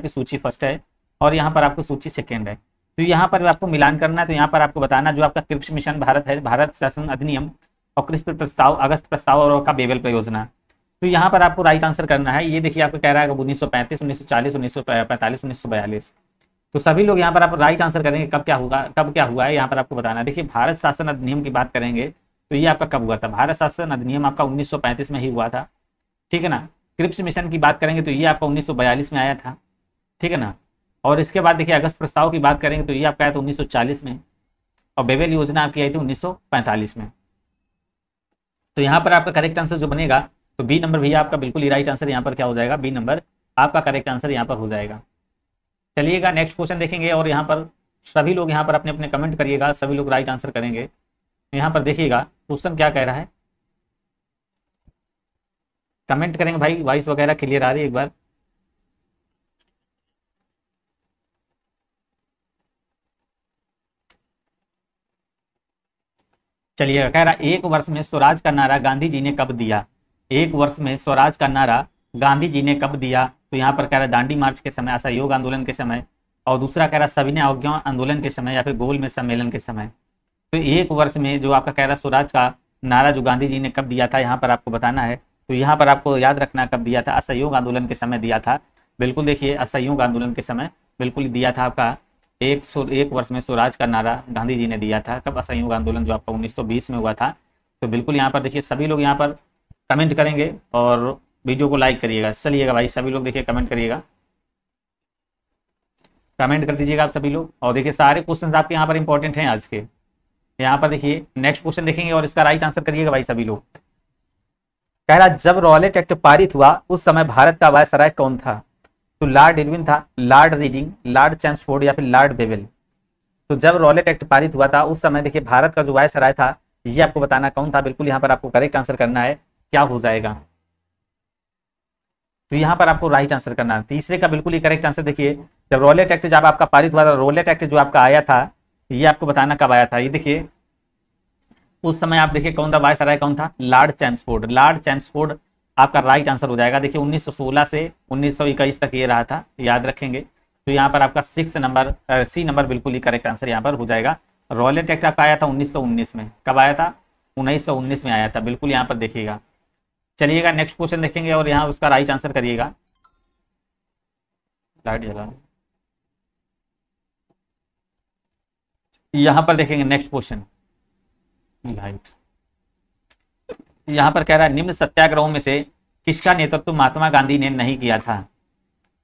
की सूची फर्स्ट है और यहाँ पर आपको सूची सेकेंड है। तो यहाँ पर आपको मिलान करना है। तो यहाँ पर आपको बताना जो आपका क्रिप्स मिशन भारत है, भारत शासन अधिनियम और क्रिप्स प्रस्ताव, अगस्त प्रस्ताव और का बेबल परियोजना। तो यहाँ पर आपको राइट आंसर करना है। ये देखिए आपको कह रहा है 1935, 1940, 1945, 1942। तो सभी लोग यहाँ पर आप राइट आंसर करेंगे। कब क्या होगा, कब क्या हुआ है यहाँ पर आपको बताना है। देखिए भारत शासन अधिनियम की बात करेंगे तो ये आपका कब हुआ था। भारत शासन अधिनियम आपका 1935 में ही हुआ था, ठीक है ना। क्रिप्स मिशन की बात करेंगे तो ये आपका 1942 में आया था, ठीक है ना। और इसके बाद देखिए अगस्त प्रस्ताव की बात करेंगे तो ये आपका आया था 1940 में, और बेबेल योजना आपकी आई थी 1945 में। तो यहाँ पर आपका करेक्ट आंसर जो बनेगा तो बी नंबर भैया आपका बिल्कुल ही राइट आंसर यहाँ पर क्या हो जाएगा, बी नंबर आपका करेक्ट आंसर यहाँ पर हो जाएगा। चलिएगा नेक्स्ट क्वेश्चन देखेंगे और यहाँ पर सभी लोग यहाँ पर अपने अपने कमेंट करिएगा, सभी लोग राइट आंसर करेंगे। यहाँ पर देखिएगा क्वेश्चन क्या कह रहा है, कमेंट करेंगे भाई, वॉइस वगैरह क्लियर आ रही है एक बार। चलिएगा कह रहा एक वर्ष में स्वराज का नारा गांधी जी ने कब दिया। एक वर्ष में स्वराज का नारा गांधी जी ने कब दिया। तो यहाँ पर कह रहा दांडी मार्च के समय, असहयोग आंदोलन के समय, और दूसरा कह रहा सविनय अवज्ञा आंदोलन के समय, या फिर गोल में सम्मेलन के समय। तो एक वर्ष में जो आपका कह रहा स्वराज का नारा जो गांधी जी ने कब दिया था यहाँ पर आपको बताना है। तो यहाँ पर आपको याद रखना कब दिया था, असहयोग आंदोलन के समय दिया था। बिल्कुल देखिए असहयोग आंदोलन के समय बिल्कुल दिया था आपका। एक वर्ष में स्वराज का नारा गांधी जी ने दिया था कब, असहयोग आंदोलन जो आपका 1920 में हुआ था। तो बिल्कुल यहाँ पर देखिए सभी लोग यहाँ पर कमेंट करेंगे और वीडियो को लाइक करिएगा। चलिएगा भाई सभी लोग देखिए कमेंट करिएगा, कमेंट कर दीजिएगा आप सभी लोग। और देखिए सारे क्वेश्चन आपके यहाँ पर इंपॉर्टेंट हैं आज के। यहाँ पर देखिए नेक्स्ट क्वेश्चन देखेंगे और इसका राइट आंसर करिएगा भाई सभी लोग। कह रहा जब रॉलेट एक्ट पारित हुआ उस समय भारत का वायसराय कौन था। तो लॉर्ड इरविन था, लॉर्ड रीडिंग, लॉर्ड चैम्सफोर्ड, या फिर लॉर्ड बेवेल। तो जब रॉलेट एक्ट पारित हुआ था उस समय देखिए भारत का जो वायसराय था ये आपको बताना कौन था। बिल्कुल यहाँ पर आपको करेक्ट आंसर करना है, क्या हो जाएगा। तो यहाँ पर आपको राइट आंसर करना है तीसरे का बिल्कुल ही करेक्ट आंसर। देखिए जब रॉलेट एक्ट जब आपका पारित हुआ था, रॉलेट एक्ट जो आपका आया था ये आपको बताना कब आया था। ये देखिए उस समय आप देखिए कौन था वायसराय, कौन था, लॉर्ड चैम्सफोर्ड। लॉर्ड चैम्सफोर्ड आपका राइट आंसर हो जाएगा। देखिए 1916 से 1921 तक ये रहा था, याद रखेंगे। तो यहाँ पर आपका सी नंबर बिल्कुल ही करेक्ट आंसर यहाँ पर हो जाएगा। रॉलेट एक्ट आपका आया था 1919 में। कब आया था, 1919 में आया था, बिल्कुल यहाँ पर देखिएगा। चलिएगा नेक्स्ट क्वेश्चन देखेंगे और यहाँ उसका राइट आंसर करिएगा। लाइट जला, यहाँ पर देखेंगे नेक्स्ट क्वेश्चन। लाइट यहाँ पर कह रहा है निम्न सत्याग्रहों में से किसका नेतृत्व महात्मा गांधी ने नहीं किया था।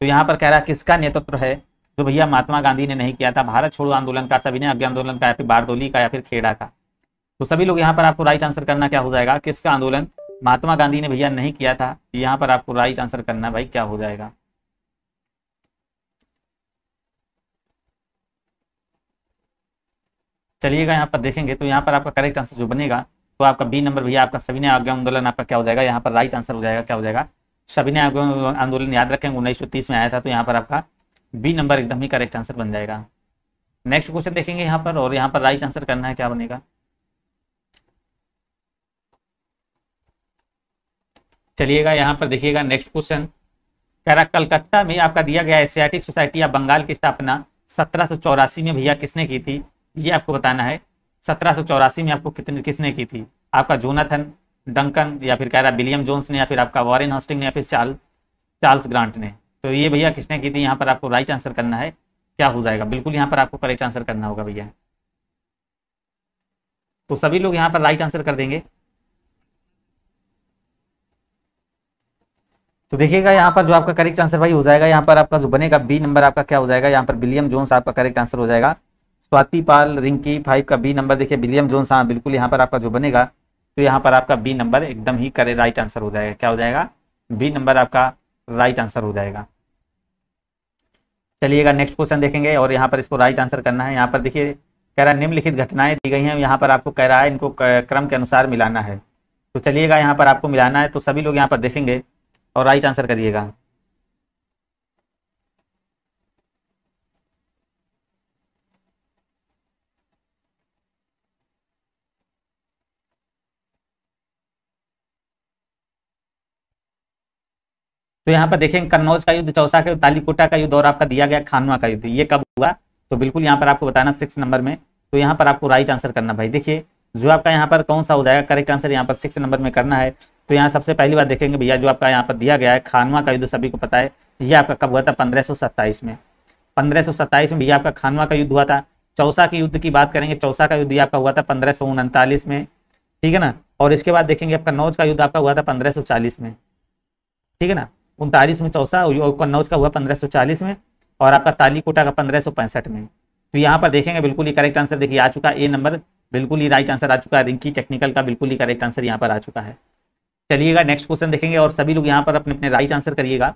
तो यहाँ पर कह रहा है किसका नेतृत्व है जो भैया महात्मा गांधी ने नहीं किया था। भारत छोड़ो आंदोलन का, सविनय अवज्ञा आंदोलन का, या फिर बारडोली का, या फिर खेड़ा का। तो सभी लोग यहाँ पर आपको राइट आंसर करना क्या हो जाएगा, किसका आंदोलन महात्मा गांधी ने भैया नहीं किया था। यहाँ पर आपको राइट आंसर करना भाई क्या हो जाएगा। चलिएगा यहाँ पर देखेंगे तो यहाँ पर आपका करेक्ट आंसर जो बनेगा तो आपका बी नंबर भैया आपका सविनय अवज्ञा आंदोलन आपका क्या हो जाएगा। यहाँ पर राइट आंसर हो जाएगा, क्या हो जाएगा, सविनय अवज्ञा आंदोलन। याद रखेंगे 1930 में आया था। तो यहाँ पर आपका बी नंबर एकदम ही करेक्ट आंसर बन जाएगा। नेक्स्ट क्वेश्चन देखेंगे यहाँ पर और यहाँ पर राइट आंसर करना है, क्या बनेगा। चलिएगा यहाँ पर देखिएगा नेक्स्ट क्वेश्चन। कह रहा कलकत्ता में आपका दिया गया एशियाटिक सोसाइटी या बंगाल की स्थापना 1784 में भैया किसने की थी, ये आपको बताना है। 1784 में आपको कितने किसने की थी, आपका जोनाथन, डंकन, या फिर कह रहा विलियम जोन्स ने, या फिर आपका वॉरेन हस्टिंग ने, या फिर चार्ल्स ग्रांट ने। तो ये भैया किसने की थी, यहाँ पर आपको राइट आंसर करना है, क्या हो जाएगा। बिल्कुल यहाँ पर आपको करेक्ट आंसर करना होगा भैया। तो सभी लोग यहाँ पर राइट आंसर कर देंगे। तो देखिएगा यहाँ पर जो आपका करेक्ट आंसर भाई हो जाएगा, यहाँ पर आपका जो बनेगा बी नंबर आपका क्या हो जाएगा, यहाँ पर विलियम जोन्स आपका करेक्ट आंसर हो जाएगा। स्वाति पाल रिंकी 5 का बी नंबर देखिए विलियम जोन्स, हाँ बिल्कुल यहाँ पर आपका जो बनेगा तो यहाँ पर आपका बी नंबर एकदम ही करे राइट आंसर हो जाएगा, क्या हो जाएगा, बी नंबर आपका राइट आंसर हो जाएगा। चलिएगा नेक्स्ट क्वेश्चन देखेंगे और यहाँ पर इसको राइट आंसर करना है। यहाँ पर देखिए कह रहा है निम्नलिखित घटनाएं दी गई हैं, यहाँ पर आपको कह रहा है इनको क्रम के अनुसार मिलाना है। तो चलिएगा यहाँ पर आपको मिलाना है, तो सभी लोग यहाँ पर देखेंगे और राइट आंसर करिएगा। तो यहाँ पर देखेंगे कन्नौज का युद्ध, चौसा का युद्ध, तालीकोटा का युद्ध और आपका दिया गया खानवा का युद्ध, ये कब हुआ? तो बिल्कुल यहाँ पर आपको बताना 6 नंबर में। तो यहाँ पर आपको राइट आंसर करना भाई। देखिए जो आपका यहाँ पर कौन सा हो जाएगा करेक्ट आंसर, यहाँ पर 6 नंबर में करना है। तो यहाँ सबसे पहली बात देखेंगे भैया, जो आपका यहाँ पर दिया गया है खानवा का युद्ध, सभी को पता है ये आपका कब हुआ था? 1527 में। 1527 में भैया आपका खानवा का युद्ध हुआ था। चौसा के युद्ध की बात करेंगे, चौसा का युद्ध आपका हुआ था 1539 में, ठीक है ना। और इसके बाद देखेंगे आपका कन्नौज का युद्ध आपका हुआ था 1540 में, ठीक है ना। 39 में चौसा और कन्नौज का हुआ 1540 में, और आपका तालीकोटा का 1565 में। तो यहाँ पर देखेंगे बिल्कुल ही करेक्ट आंसर देखिए आ चुका, ए नंबर बिल्कुल ही राइट आंसर आ चुका है। रिंकी टेक्निकल का बिल्कुल ही करेक्ट आंसर यहाँ पर आ चुका है। चलिएगा नेक्स्ट क्वेश्चन देखेंगे और सभी लोग यहाँ पर अपने अपने राइट आंसर करिएगा।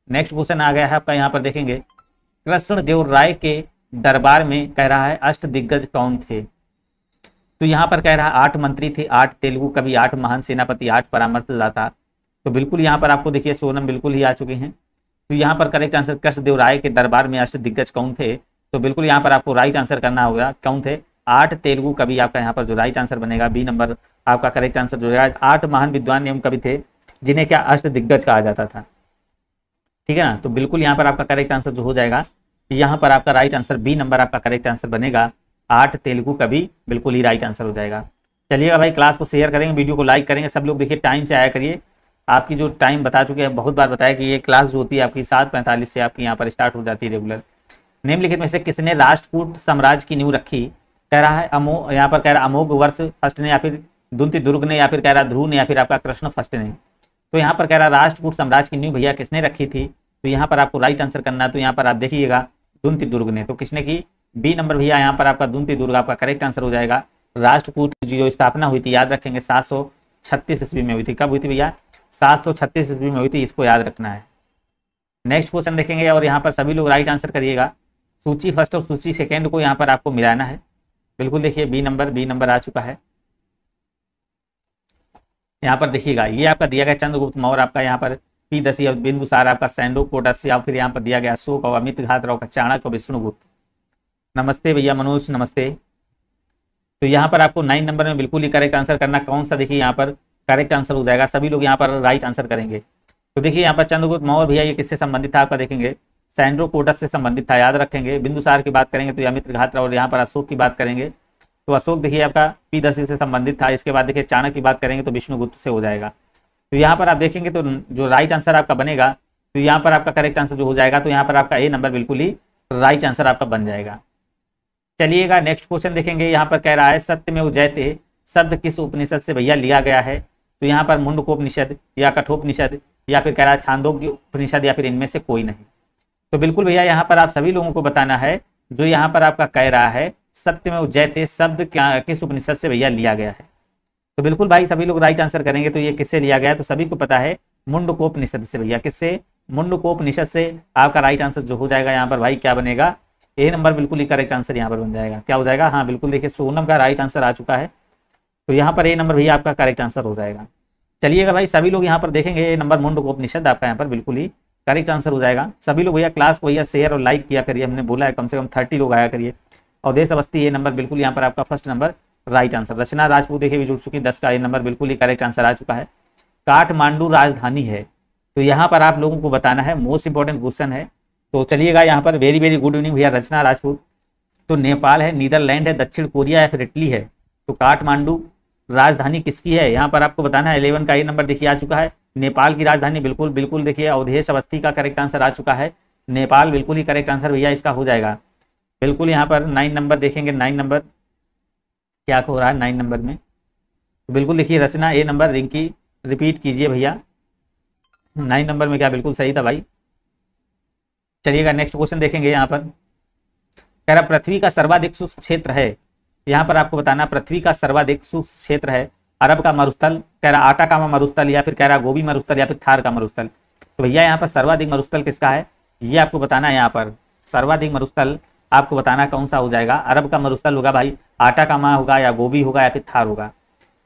नेक्स्ट क्वेश्चन आ गया है आपका, यहाँ पर देखेंगे कृष्णदेव राय के दरबार में कह रहा है अष्ट दिग्गज कौन थे? तो यहाँ पर कह रहा है 8 मंत्री थे, 8 तेलुगु कवि, 8 महान सेनापति, 8 परामर्शदाता। तो बिल्कुल यहाँ पर आपको देखिए सोनम बिल्कुल ही आ चुके हैं। तो यहाँ पर करेक्ट आंसर कृष्णदेव राय के दरबार में अष्ट दिग्गज कौन थे? तो बिल्कुल यहाँ पर आपको राइट आंसर करना होगा कौन थे? 8 तेलुगु कवि आपका यहाँ पर जो राइट आंसर बनेगा, बी नंबर आपका करेक्ट आंसर जो है। 8 महान विद्वान एवं कवि थे जिन्हें क्या अष्ट दिग्गज कहा जाता था, ठीक है ना। तो बिल्कुल यहाँ पर आपका करेक्ट आंसर जो हो जाएगा, यहाँ पर आपका राइट आंसर बी नंबर आपका करेक्ट आंसर बनेगा। 8 तेलुगु कवि बिल्कुल ही राइट आंसर हो जाएगा। चलिएगा भाई क्लास को शेयर करेंगे, वीडियो को लाइक करेंगे, सब लोग देखिए टाइम से आया करिए। आपकी जो टाइम बता चुके हैं, बहुत बार बताया कि ये क्लास जो होती है आपकी 7:45 से आपकी यहाँ पर स्टार्ट हो जाती है रेगुलर। निम्नलिखित में से किसने राष्ट्रकूट साम्राज्य की नींव रखी? कह रहा है यहाँ पर कह रहा है अमोघ वर्ष फर्स्ट ने, या फिर दुंती दुर्ग ने, या फिर कह रहा ध्रुव ने, या फिर आपका कृष्ण फर्स्ट ने। तो यहाँ पर कह रहा राष्ट्रकूट साम्राज्य की नींव भैया किसने रखी थी? तो यहाँ पर आपको राइट आंसर करना है। तो यहाँ पर आप देखिएगा दुंती दुर्ग ने। तो किसने की? बी नंबर भैया यहाँ पर आपका दुंती दुर्ग आपका करेक्ट आंसर हो जाएगा। राष्ट्रकूट की जो स्थापना हुई थी याद रखेंगे 736 ईस्वी में हुई थी। कब हुई थी भैया? 736 ईस्वी में हुई थी, इसको याद रखना है। नेक्स्ट क्वेश्चन देखेंगे और यहाँ पर सभी लोग राइट आंसर करिएगा। सूची फर्स्ट और सूची सेकेंड को यहाँ पर आपको मिलाना है। बिल्कुल देखिए बी नंबर आ चुका है। यहाँ पर देखिएगा ये आपका दिया गया चंद्रगुप्त मौर्य, आपका यहाँ पर पी10 और बिंदुसार, आपका सैंडो कोटस, या फिर यहाँ पर दिया गया अशोक और अमित घातराव का चाणक्य और विष्णुगुप्त। नमस्ते भैया मनोज, नमस्ते। तो यहाँ पर आपको 9 नंबर में बिल्कुल ही करेक्ट आंसर करना कौन सा? देखिए यहाँ पर करेक्ट आंसर हो जाएगा, सभी लोग यहाँ पर राइट आंसर करेंगे। तो देखिए यहाँ पर चंद्रगुप्त मौर्य भैया ये किससे संबंधित था आपका? देखेंगे सैंड्रो कोटस से संबंधित था, याद रखेंगे। बिंदुसार की बात करेंगे तो अमित घातराव, और यहाँ पर अशोक की बात करेंगे तो अशोक देखिए आपका पी10 से संबंधित था। इसके बाद देखिए चाणक्य की बात करेंगे तो विष्णुगुप्त से हो जाएगा। तो यहाँ पर आप देखेंगे तो जो राइट आंसर आपका बनेगा, तो यहाँ पर आपका करेक्ट आंसर जो हो जाएगा, तो यहाँ पर आपका ए नंबर बिल्कुल ही राइट आंसर आपका बन जाएगा। चलिएगा नेक्स्ट क्वेश्चन देखेंगे। यहाँ पर कह रहा है सत्यमेव जयते शब्द किस उपनिषद से भैया लिया गया है? तो यहाँ पर मुंडकोपनिषद या कठोपनिषद, या फिर कह रहा है छांदोग्य उपनिषद, या फिर इनमें से कोई नहीं। तो बिल्कुल भैया यहाँ पर आप सभी लोगों को बताना है, जो यहाँ पर आपका कह रहा है सत्यमेव जयते शब्द क्या किस उपनिषद से भैया लिया गया है? तो बिल्कुल भाई सभी लोग राइट आंसर करेंगे। तो ये किससे लिया गया है? तो सभी को पता है मुंडकोपनिषद से भैया। किससे? मुंडकोपनिषद से। आपका राइट आंसर जो हो जाएगा यहाँ पर भाई क्या बनेगा? ए नंबर बिल्कुल ही करेक्ट आंसर यहाँ पर बन जाएगा। क्या हो जाएगा? हाँ बिल्कुल देखिए सोनम का राइट आंसर आ चुका है। तो यहाँ पर ए नंबर भैया आपका करेक्ट आंसर हो जाएगा। चलिएगा भाई सभी लोग यहाँ पर देखेंगे ए नंबर मुंडकोपनिषद आपका यहाँ पर बिल्कुल ही करेक्ट आंसर हो जाएगा। सभी लोग भैया क्लास को भैया शेयर और लाइक किया करिए, हमने बोला है कम से कम 30 लोग आया करिए। और देश अवस्थी ए नंबर बिल्कुल यहाँ पर आपका फर्स्ट नंबर राइट आंसर। रचना राजपूत देखिए भी जुड़ चुकी, 10 का ए नंबर बिल्कुल ही करेक्ट आंसर आ चुका है। काठमांडू राजधानी है, तो यहाँ पर आप लोगों को बताना है, मोस्ट इंपॉर्टेंट क्वेश्चन है। तो चलिएगा यहाँ पर वेरी वेरी गुड इवनिंग भैया रचना राजपूत। तो नेपाल है, नीदरलैंड है, दक्षिण कोरिया या फिर इटली है? तो काठमांडू राजधानी किसकी है यहाँ पर आपको बताना है। 11 का ए नंबर देखिए आ चुका है। नेपाल की राजधानी बिल्कुल बिल्कुल देखिए अवधेश अवस्थी का करेक्ट आंसर आ चुका है। नेपाल बिल्कुल ही करेक्ट आंसर भैया इसका हो जाएगा। बिल्कुल यहाँ पर 9 नंबर देखेंगे, 9 नंबर क्या हो रहा है 9 नंबर में? तो बिल्कुल देखिए रचना ए नंबर। रिंकी रिपीट कीजिए भैया 9 नंबर में क्या बिल्कुल सही था भाई। चलिएगा नेक्स्ट क्वेश्चन देखेंगे। यहाँ पर कह रहा पृथ्वी का सर्वाधिक शुष्क क्षेत्र है, यहाँ पर आपको बताना पृथ्वी का सर्वाधिक शुष्क क्षेत्र है अरब का मरुस्थल, कह रहा आटाकामा मरुस्थल, या फिर कह रहा गोबी मरुस्थल, या फिर थार का मरुस्थल। तो भैया यहाँ पर सर्वाधिक मरुस्थल किसका है ये आपको बताना है। यहाँ पर सर्वाधिक मरुस्थल आपको बताना कौन सा हो जाएगा। अरब का मरुस्थल होगा भाई, आटाकामा होगा, या गोबी होगा, या फिर थार होगा।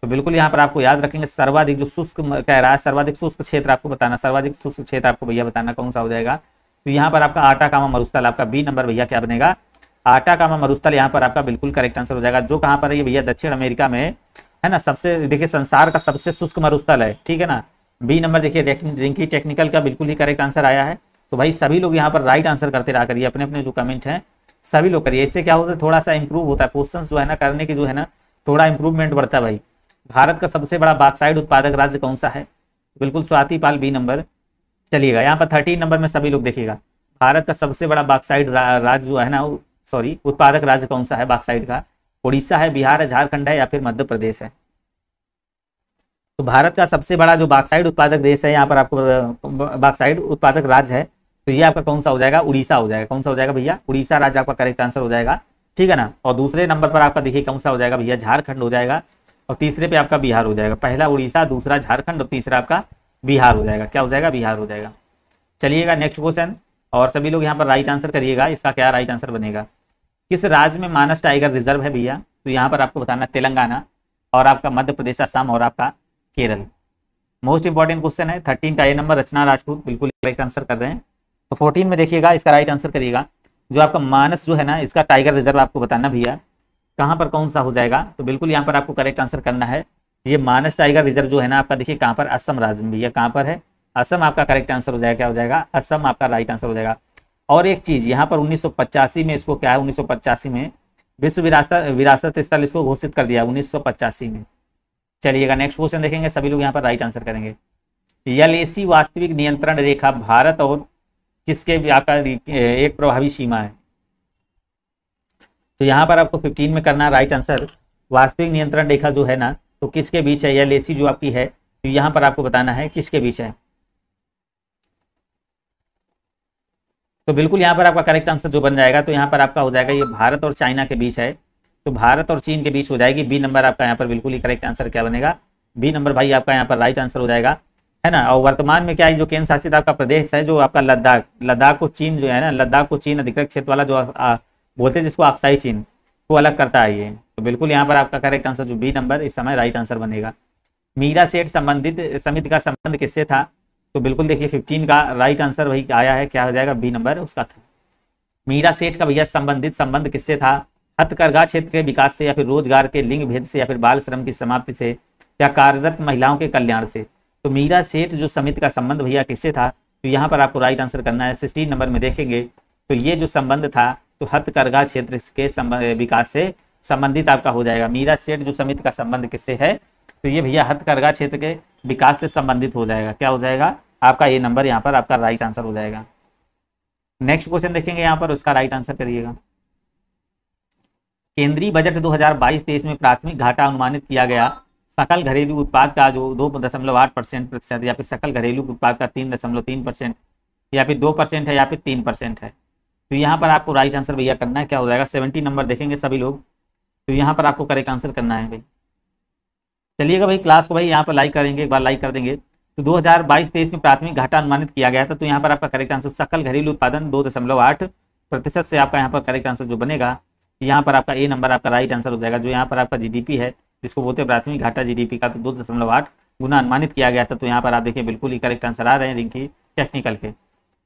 तो बिल्कुल यहाँ पर आपको याद रखेंगे सर्वाधिक जो शुष्क कह रहा है, सर्वाधिक शुष्क क्षेत्र आपको बताना, सर्वाधिक शुष्क क्षेत्र आपको भैया बताना कौन सा हो जाएगा। तो यहाँ पर आपका आटाकामा मरुस्थल आपका बी नंबर भैया क्या बनेगा? आटाकामा मरुस्थल यहाँ पर आपका बिल्कुल करेक्ट आंसर हो जाएगा। जो कहाँ पर है ये भैया? दक्षिण अमेरिका में है ना। सबसे देखिए संसार का सबसे शुष्क मरुस्थल है, ठीक है ना। बी नंबर देखिए रिंकी टेक्निकल का बिल्कुल ही करेक्ट आंसर आया है। तो भाई सभी लोग यहाँ पर राइट आंसर करते रहा करिए, अपने अपने जो कमेंट हैं सभी लोग करिए। इससे क्या होता है, थोड़ा सा इंप्रूव होता है, क्वेश्चन जो है ना करने की जो है ना थोड़ा इंप्रूवमेंट बढ़ता है भाई। भारत का सबसे बड़ा बॉक्साइट उत्पादक राज्य कौन सा है? बिल्कुल स्वाति पाल, बी नंबर। चलिएगा यहाँ पर 13 नंबर में सभी लोग देखिएगा, भारत का सबसे बड़ा बॉक्साइट राज्य जो है ना, सॉरी उत्पादक राज्य कौन सा है बॉक्साइट का? उड़ीसा है, बिहार है, झारखंड है या फिर मध्य प्रदेश है? तो भारत का सबसे बड़ा जो बॉक्साइट उत्पादक देश है, यहाँ पर आपको बॉक्साइट उत्पादक राज्य है, तो ये आपका कौन सा हो जाएगा? उड़ीसा हो जाएगा। कौन सा हो जाएगा भैया? उड़ीसा राज्य आपका करेक्ट आंसर हो जाएगा, ठीक है ना। और दूसरे नंबर पर आपका देखिए कौन सा हो जाएगा भैया? झारखंड हो जाएगा। और तीसरे पे आपका बिहार हो जाएगा। पहला उड़ीसा, दूसरा झारखंड और तीसरा आपका बिहार हो जाएगा। क्या हो जाएगा? बिहार हो जाएगा। चलिएगा नेक्स्ट क्वेश्चन, और सभी लोग यहाँ पर राइट आंसर करिएगा। इसका क्या राइट आंसर बनेगा? किस राज्य में मानस टाइगर रिजर्व है भैया? तो यहाँ पर आपको बताना तेलंगाना और आपका मध्य प्रदेश, असम और आपका केरल। मोस्ट इंपॉर्टेंट क्वेश्चन है। 13 का ए नंबर रचना राजपूत बिल्कुल करेक्ट आंसर कर रहे हैं। तो 14 में देखिएगा, इसका राइट आंसर करिएगा। जो आपका मानस जो है ना, इसका टाइगर रिजर्व आपको बताना भैया कहाँ पर कौन सा हो जाएगा। तो बिल्कुल यहाँ पर आपको करेक्ट आंसर करना है। ये मानस टाइगर रिजर्व जो है ना आपका देखिए कहाँ पर? असम राज्य में भैया। कहाँ पर है? असम आपका करेक्ट आंसर हो जाएगा। क्या हो जाएगा? असम आपका राइट आंसर हो जाएगा। और एक चीज यहाँ पर 1985 में इसको क्या है, 1985 में विश्व विरासत स्थल इसको घोषित कर दिया 1985 में। चलिएगा नेक्स्ट क्वेश्चन देखेंगे, सभी लोग यहाँ पर राइट आंसर करेंगे। एलएसी वास्तविक नियंत्रण रेखा भारत और किसके आपका एक प्रभावी सीमा है? तो यहाँ पर आपको 15 में करना राइट आंसर। वास्तविक नियंत्रण रेखा जो है ना, तो किसके बीच है? एलएसी जो आपकी है, तो यहाँ पर आपको बताना है किसके बीच है। तो बिल्कुल यहाँ पर आपका करेक्ट आंसर जो बन जाएगा, तो यहाँ पर आपका हो जाएगा ये भारत और चाइना के बीच है। तो भारत और चीन के बीच हो जाएगी। बी नंबर आपका यहाँ पर बिल्कुल ही करेक्ट आंसर क्या बनेगा? बी नंबर भाई आपका यहाँ पर राइट आंसर हो जाएगा, है ना। और वर्तमान में क्या है, जो केंद्र शासित आपका प्रदेश है जो आपका लद्दाख, लद्दाख को चीन जो है ना, लद्दाख को चीन अधिकृत क्षेत्र वाला जो बोलते हैं जिसको अक्साई चीन, को अलग करता है ये। तो बिल्कुल यहाँ पर आपका करेक्ट आंसर जो बी नंबर इस समय राइट आंसर बनेगा। मीरा सेठ संबंधित समिति का संबंध किससे था? तो बिल्कुल देखिए 15 का राइट आंसर वही आया है। क्या हो जाएगा? बी नंबर उसका था। मीरा सेठ का भैया संबंधित संबंध किससे था? हथकरघा क्षेत्र के विकास से या फिर रोजगार के लिंग भेद से या फिर बाल श्रम की समाप्ति से या कार्यरत महिलाओं के कल्याण से? तो मीरा सेठ जो समिति का संबंध भैया किससे था? तो यहाँ पर आपको राइट आंसर करना है। 16 नंबर में देखेंगे तो ये जो संबंध था तो हथकरघा क्षेत्र के विकास से संबंधित आपका हो जाएगा। मीरा सेठ जो समिति का संबंध किससे है? तो ये भैया हथकरघा क्षेत्र के विकास से संबंधित हो जाएगा। क्या हो जाएगा? आपका ये नंबर यहाँ पर आपका राइट आंसर हो जाएगा। नेक्स्ट क्वेश्चन देखेंगे यहाँ पर, उसका राइट आंसर करिएगा। केंद्रीय बजट 2022-23 में प्राथमिक घाटा अनुमानित किया गया सकल घरेलू उत्पाद का जो 2.8% प्रतिशत या फिर सकल घरेलू उत्पाद का 3.3% या फिर 2% है या फिर 3% है। तो यहाँ पर आपको राइट आंसर भैया करना है। क्या हो जाएगा? 70 नंबर देखेंगे सभी लोग, तो यहाँ पर आपको करेक्ट आंसर करना है भाई। चलिएगा भाई क्लास को भाई यहाँ पर लाइक करेंगे, एक बार लाइक कर देंगे। तो 2022-23 में प्राथमिक घाटा अनुमानित किया गया था, तो यहाँ पर आपका करेक्ट आंसर सकल घरेलू उत्पादन 2.8% से आपका यहाँ पर करेक्ट आंसर जो बनेगा, यहाँ पर आपका ए नंबर आपका राइट आंसर हो जाएगा। जो यहाँ पर आपका जीडीपी है जिसको बोलते हैं प्राथमिक घाटा जीडीपी का, तो 2.8 गुना अनुमानित किया गया था। तो यहाँ पर आप देखिए बिल्कुल ही करेक्ट आंसर आ रहे हैं रिंकी टेक्निकल के।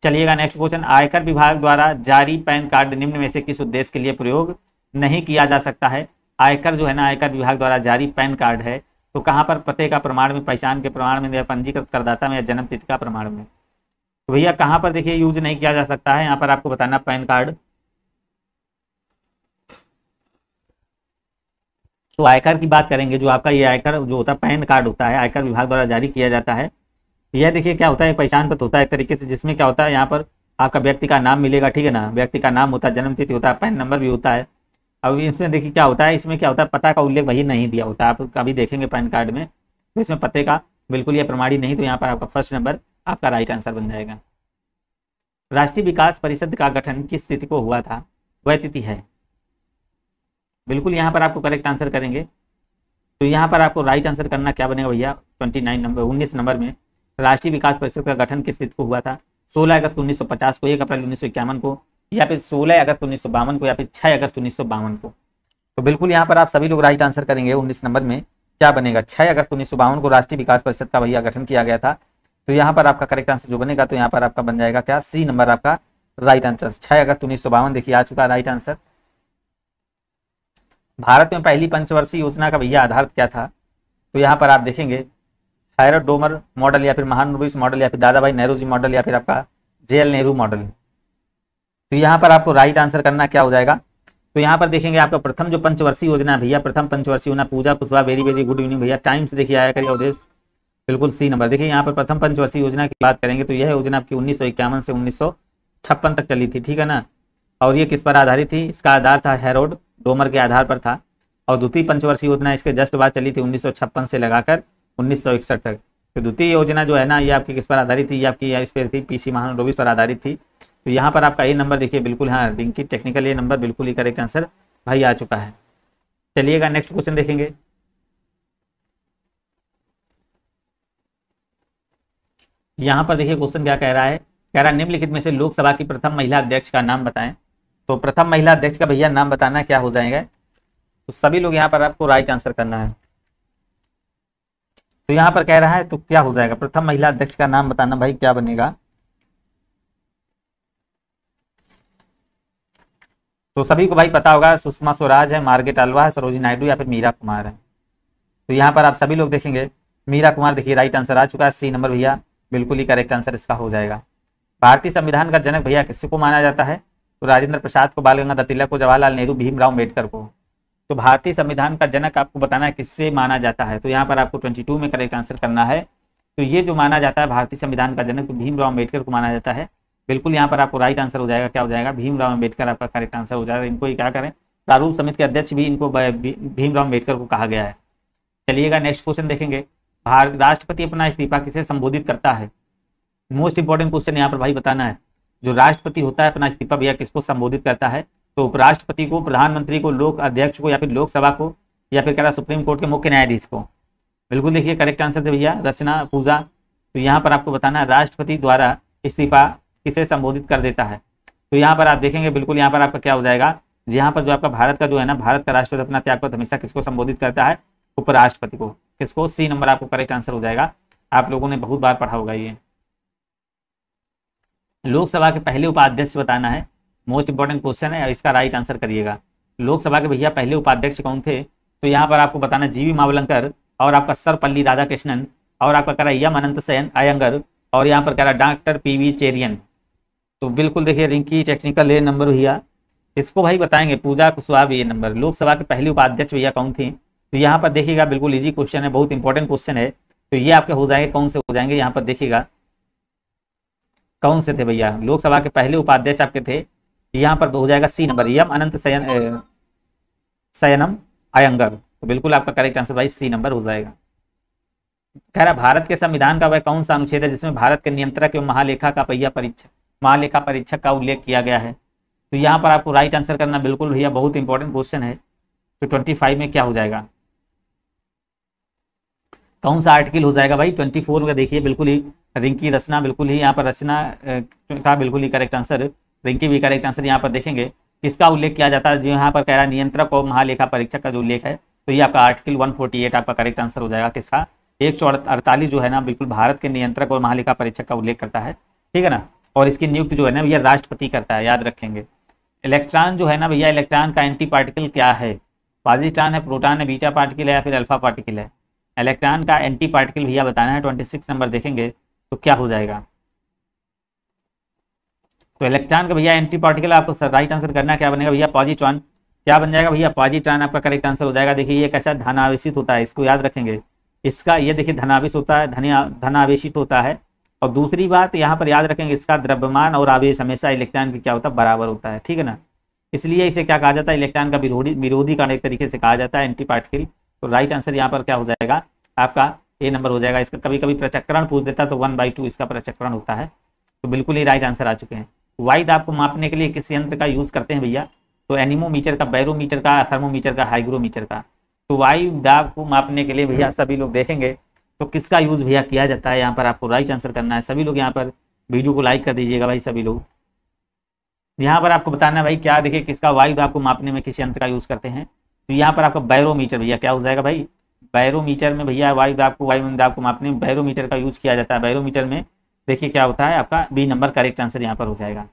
चलिएगा नेक्स्ट क्वेश्चन, आयकर विभाग द्वारा जारी पैन कार्ड निम्न में से किस उद्देश्य के लिए प्रयोग नहीं किया जा सकता है? आयकर जो है ना, आयकर विभाग द्वारा जारी पैन कार्ड है, तो कहाँ पर? पते का प्रमाण में, पहचान के प्रमाण में या पंजीकृत करदाता में या जन्म तिथि का प्रमाण में। तो भैया कहाँ पर देखिए यूज नहीं किया जा सकता है? यहाँ पर आपको बताना पैन कार्ड। तो आयकर की बात करेंगे, जो आपका ये आयकर जो होता है पैन कार्ड होता है, आयकर विभाग द्वारा जारी किया जाता है। यह देखिए क्या होता है, पहचान पत्र होता है एक तरीके से, जिसमें क्या होता है यहाँ पर आपका व्यक्ति का नाम मिलेगा, ठीक है ना। व्यक्ति का नाम होता है, जन्म तिथि होता है, पैन नंबर भी होता है। अब इसमें देखिए क्या होता है, इसमें क्या होता है, पता का उल्लेख वही नहीं दिया होता है। आप कभी देखेंगे पैन कार्ड में तो इसमें पते का बिल्कुल ये प्रमाणी नहीं, तो यहाँ पर आपका फर्स्ट नंबर आपका राइट आंसर बन जाएगा। राष्ट्रीय विकास परिषद का गठन किस तिथि को हुआ था? वह तिथि है, बिल्कुल यहाँ पर आपको करेक्ट आंसर करेंगे। तो यहाँ पर आपको राइट आंसर करना क्या बनेगा भैया? 19 नंबर में राष्ट्रीय विकास परिषद का गठन किस तिथि को हुआ था? 16 अगस्त 1950 को, 1 अप्रैल 1951 को, या फिर 16 अगस्त 1952 को, या फिर 6 अगस्त 1952 को। तो बिल्कुल यहाँ पर आप सभी लोग राइट आंसर करेंगे। 19 नंबर में क्या बनेगा? 6 अगस्त 1952 को राष्ट्रीय विकास परिषद का भैया गठन किया गया था। तो यहाँ पर आपका करेक्ट आंसर जो बनेगा, तो यहाँ पर आपका बन जाएगा क्या? सी नंबर आपका राइट आंसर। 6 अगस्त 1952 देखिए आ चुका राइट आंसर। भारत में पहली पंचवर्षीय योजना का भैया आधार क्या था? तो यहाँ पर आप देखेंगे थायराइड डोमर मॉडल, या फिर महानवोबिस मॉडल, या फिर दादा भाई नेहरू जी मॉडल, या फिर आपका जेएल नेहरू मॉडल। तो यहाँ पर आपको राइट आंसर करना क्या हो जाएगा। तो यहाँ पर देखेंगे आपका प्रथम जो पंचवर्षीय योजना है भैया, प्रथम पंचवर्षीय योजना, Puja Kushwaha, very very good evening भैया, टाइम से देखिए आया करिए अवधेश, बिल्कुल सी नंबर। देखिए यहाँ पर प्रथम पंचवर्षीय योजना की बात करेंगे तो यह योजना आपकी 1951 से 1956 तक चली थी, ठीक है ना। और ये किस पर आधारित थी, इसका आधार था हैरोल्ड डोमर के आधार पर था। और द्वितीय पंचवर्षीय योजना इसके जस्ट बाद चली थी 1956 से लगाकर 1961 तक। तो द्वितीय योजना जो है ना ये आपकी किस पर आधारित थी, ये आपकी इस पर थी, पीसी महानवोबिस पर आधारित थी। तो यहाँ पर आपका ये नंबर देखिए बिल्कुल, हाँ रिंकी टेक्निकल ये नंबर बिल्कुल ही करेक्ट आंसर भाई आ चुका है। चलिएगा नेक्स्ट क्वेश्चन देखेंगे। यहाँ पर देखिए क्वेश्चन क्या कह रहा है, कह रहा है निम्नलिखित में से लोकसभा की प्रथम महिला अध्यक्ष का नाम बताएं। तो प्रथम महिला अध्यक्ष का भैया नाम बताना क्या हो जाएगा, तो सभी लोग यहाँ पर आपको राइट आंसर करना है। तो यहाँ पर कह रहा है तो क्या हो जाएगा, प्रथम महिला अध्यक्ष का नाम बताना भाई क्या बनेगा। तो सभी को भाई पता होगा, सुषमा स्वराज है, मार्गरेट अल्वा है, सरोजिनी नायडू या फिर मीरा कुमार है। तो यहाँ पर आप सभी लोग देखेंगे मीरा कुमार, देखिए राइट आंसर आ चुका है, सी नंबर भैया बिल्कुल ही करेक्ट आंसर इसका हो जाएगा। भारतीय संविधान का जनक भैया किसको माना जाता है, तो राजेंद्र प्रसाद को, बाल गंगाधर तिलक को, जवाहरलाल नेहरू, भीमराव अम्बेडकर को। तो भारतीय संविधान का जनक आपको बताना है किससे माना जाता है, तो यहाँ पर आपको 22 में करेक्ट आंसर करना है। तो ये जो माना जाता है भारतीय संविधान का जनक, तो भीमराव अम्बेडकर को माना जाता है। बिल्कुल यहाँ पर आपको राइट आंसर हो जाएगा, क्या हो जाएगा, भीमराव अम्बेडकर आपका करेक्ट आंसर हो जाएगा। इनको ही क्या करें, प्रारूप समिति के अध्यक्ष भी इनको भीमराव अम्बेडकर को कहा गया है। चलिएगा नेक्स्ट क्वेश्चन देखेंगे। राष्ट्रपति अपना इस्तीफा किसे संबोधित करता है, मोस्ट इंपॉर्टेंट क्वेश्चन यहाँ पर भाई बताना है। जो राष्ट्रपति होता है अपना इस्तीफा भैया किसको संबोधित करता है, तो उपराष्ट्रपति को, प्रधानमंत्री को, लोक अध्यक्ष को, या फिर लोकसभा को, या फिर कह रहा सुप्रीम कोर्ट के मुख्य न्यायाधीश को। बिल्कुल देखिए करेक्ट आंसर थे भैया रचना पूजा। तो यहाँ पर आपको बताना है राष्ट्रपति द्वारा इस्तीफा किसे संबोधित कर देता है। तो यहाँ पर आप देखेंगे बिल्कुल यहाँ पर आपका क्या हो जाएगा, यहाँ पर जो आपका भारत का जो है ना, भारत का राष्ट्रपति अपना त्यागपत्र हमेशा किसको संबोधित करता है, उपराष्ट्रपति को। किसको, सी नंबर आपको करेक्ट आंसर हो जाएगा। आप लोगों ने बहुत बार पढ़ा होगा ये। लोकसभा के पहले उपाध्यक्ष बताना है, मोस्ट इंपॉर्टेंट क्वेश्चन है, इसका राइट आंसर करिएगा। लोकसभा के भैया पहले उपाध्यक्ष कौन थे, तो यहाँ पर आपको बताना जीवी मावलंकर, और आपका सर्वपल्ली राधाकृष्णन, और आपका कह रहा एम अनंत सेन अयंगर, और यहाँ पर कह रहा डॉक्टर पीवी चेरियन। तो बिल्कुल देखिए रिंकी टेक्निकल ये नंबर भैया, इसको भाई बताएंगे पूजा कुशवाहा भी ये नंबर। लोकसभा के पहले उपाध्यक्ष भैया कौन थी, तो यहाँ पर देखिएगा बिल्कुल इजी क्वेश्चन है, बहुत इंपॉर्टेंट क्वेश्चन है। तो ये आपके हो जाएंगे, कौन से हो जाएंगे, यहाँ पर देखिएगा कौन से थे भैया, लोकसभा के पहले उपाध्यक्ष आपके थे, यहाँ पर हो जाएगा सी नंबर, एम अनंत सयनम अयंगर। तो बिल्कुल आपका करेक्ट आंसर भाई सी नंबर हो जाएगा। कह रहा भारत के संविधान का वह कौन सा अनुच्छेद है जिसमें भारत के नियंत्रक एवं महालेखा परीक्षक का उल्लेख किया गया है। तो यहाँ पर आपको राइट आंसर करना बिल्कुल भैया बहुत इंपॉर्टेंट क्वेश्चन है। तो 25 में क्या हो जाएगा, कौन सा आर्टिकल हो जाएगा भाई, 24 में देखिए बिल्कुल ही रिंकी रचना, बिल्कुल ही यहाँ पर रचना का बिल्कुल ही करेक्ट आंसर, रिंकी भी करेक्ट आंसर। यहाँ पर देखेंगे किसका उल्लेख किया जाता है, जो यहाँ पर कह रहा है नियंत्रक और महालेखा परीक्षक का जो उल्लेख है, तो ये आपका आर्टिकल 148 आपका करेक्ट आंसर हो जाएगा। किसका, 148 जो है ना बिल्कुल भारत के नियंत्रक और महालेखा परीक्षक का उल्लेख करता है, ठीक है ना। और इसकी नियुक्ति जो है ना भैया राष्ट्रपति करता है, याद रखेंगे। इलेक्ट्रॉन जो है ना भैया, इलेक्ट्रॉन का एंटी पार्टिकल क्या है, पॉजिट्रॉन है, प्रोटॉन है, बीटा पार्टिकल है, या फिर अल्फा पार्टिकल है। इलेक्ट्रॉन का एंटी पार्टिकल भैया बताना है, 26 नंबर देखेंगे तो क्या हो जाएगा। तो इलेक्ट्रॉन का भैया एंटी पार्टिकल आपको राइट आंसर करना क्या बनेगा भैया, पॉजिट्रॉन। क्या बन जाएगा भैया, पॉजिट्रॉन आपका करेक्ट आंसर हो जाएगा। देखिए ये कैसा धनावेशित होता है, इसको याद रखेंगे। इसका ये देखिए धनावेश होता है, धनावेशित होता है। और दूसरी बात यहाँ पर याद रखेंगे, इसका द्रव्यमान और आवेश हमेशा इलेक्ट्रॉन की क्या होता है, बराबर होता है, ठीक है ना। इसलिए इसे क्या कहा जाता है, इलेक्ट्रॉन का विरोधी का एक तरीके से कहा जाता है, एंटी पार्टिकल। तो राइट आंसर यहाँ पर क्या हो जाएगा आपका, ए नंबर हो जाएगा। इसका कभी कभी प्रचक्रण पूछ देता तो 1/2 इसका प्रचक्रण होता है। तो बिल्कुल ही राइट आंसर आ चुके हैं। वायु दाब को मापने के लिए किस यंत्र का यूज करते हैं भैया, तो एनीमोमीटर का, बैरोमीटर का, थर्मोमीटर का, हाइग्रोमीटर का। तो वायु दाब को मापने के लिए भैया सभी लोग देखेंगे तो किसका यूज भैया किया जाता है, यहाँ पर आपको राइट आंसर करना है। सभी लोग यहाँ पर वीडियो को लाइक कर दीजिएगा भाई सभी लोग। यहाँ पर आपको बताना है भाई क्या, देखिए किसका वायु दाब को मापने में किस यंत्र का यूज करते हैं। तो यहाँ पर आपका बैरोमीटर भैया क्या हो जाएगा भाई, बैरोमीटर में भैया वायुमंडल दाब को मापने में बैरोमीटर का यूज किया जाता है। बैरोमीटर में देखिए क्या होता है आपका, बी नंबर करेक्ट आंसर यहाँ पर हो जाएगा।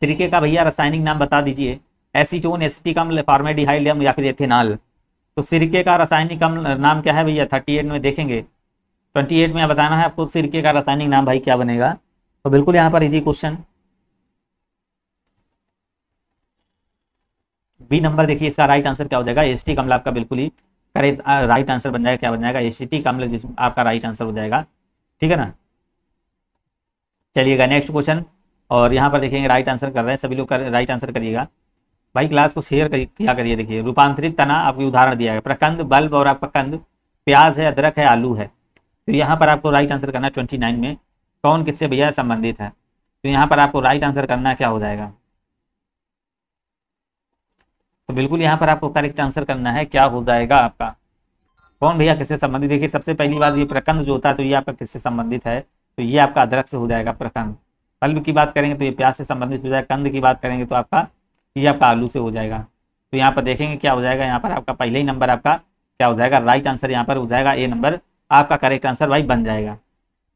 सिरके का भैया रासायनिक नाम बता दीजिए, एसीटोन, एसिटिक अम्ल, फॉर्मेल्डिहाइड या फिर एथेनॉल। तो सिरके का रासायनिक नाम क्या है भैया? 38 में देखेंगे, 28 में बताना है आपको सिरके का रासायनिक नाम भाई क्या बनेगा। तो बिल्कुल यहाँ पर इजी क्वेश्चन, बी नंबर देखिए इसका राइट आंसर क्या हो जाएगा, एसिटिक अम्ल आपका बिल्कुल ही करेक्ट राइट आंसर बन जाएगा। क्या बन जाएगा? एसिटिक अम्ल जिस आपका राइट आंसर हो जाएगा, ठीक है ना। चलिएगा नेक्स्ट क्वेश्चन, और यहाँ पर देखेंगे राइट आंसर कर रहे हैं सभी लोग, राइट आंसर करिएगा भाई। क्लास को शेयर किया करिए। देखिए रूपांतरित तना आपकी उदाहरण दिया है, प्रकंद, बल्ब और आपका कंद, प्याज है, अदरक है, आलू है। तो यहाँ पर आपको राइट आंसर करना है 29 में कौन किससे भैया संबंधित है। तो यहाँ पर आपको राइट आंसर करना क्या हो जाएगा? तो बिल्कुल यहाँ पर आपको करेक्ट आंसर करना है क्या हो जाएगा आपका, कौन भैया किससे संबंधित। देखिए सबसे पहली बात ये प्रकंद जो होता है तो ये आपका किससे संबंधित है, तो ये आपका अदरक से हो जाएगा प्रकंद। बल्ब की बात करेंगे तो ये प्याज से संबंधित हो जाएगा, कंद की बात करेंगे तो आपका ये आपका आलू से हो जाएगा। तो यहाँ पर देखेंगे क्या हो जाएगा, यहाँ पर आपका पहले ही नंबर आपका क्या हो जाएगा, राइट आंसर यहाँ पर हो जाएगा, ए नंबर आपका करेक्ट आंसर भाई बन जाएगा।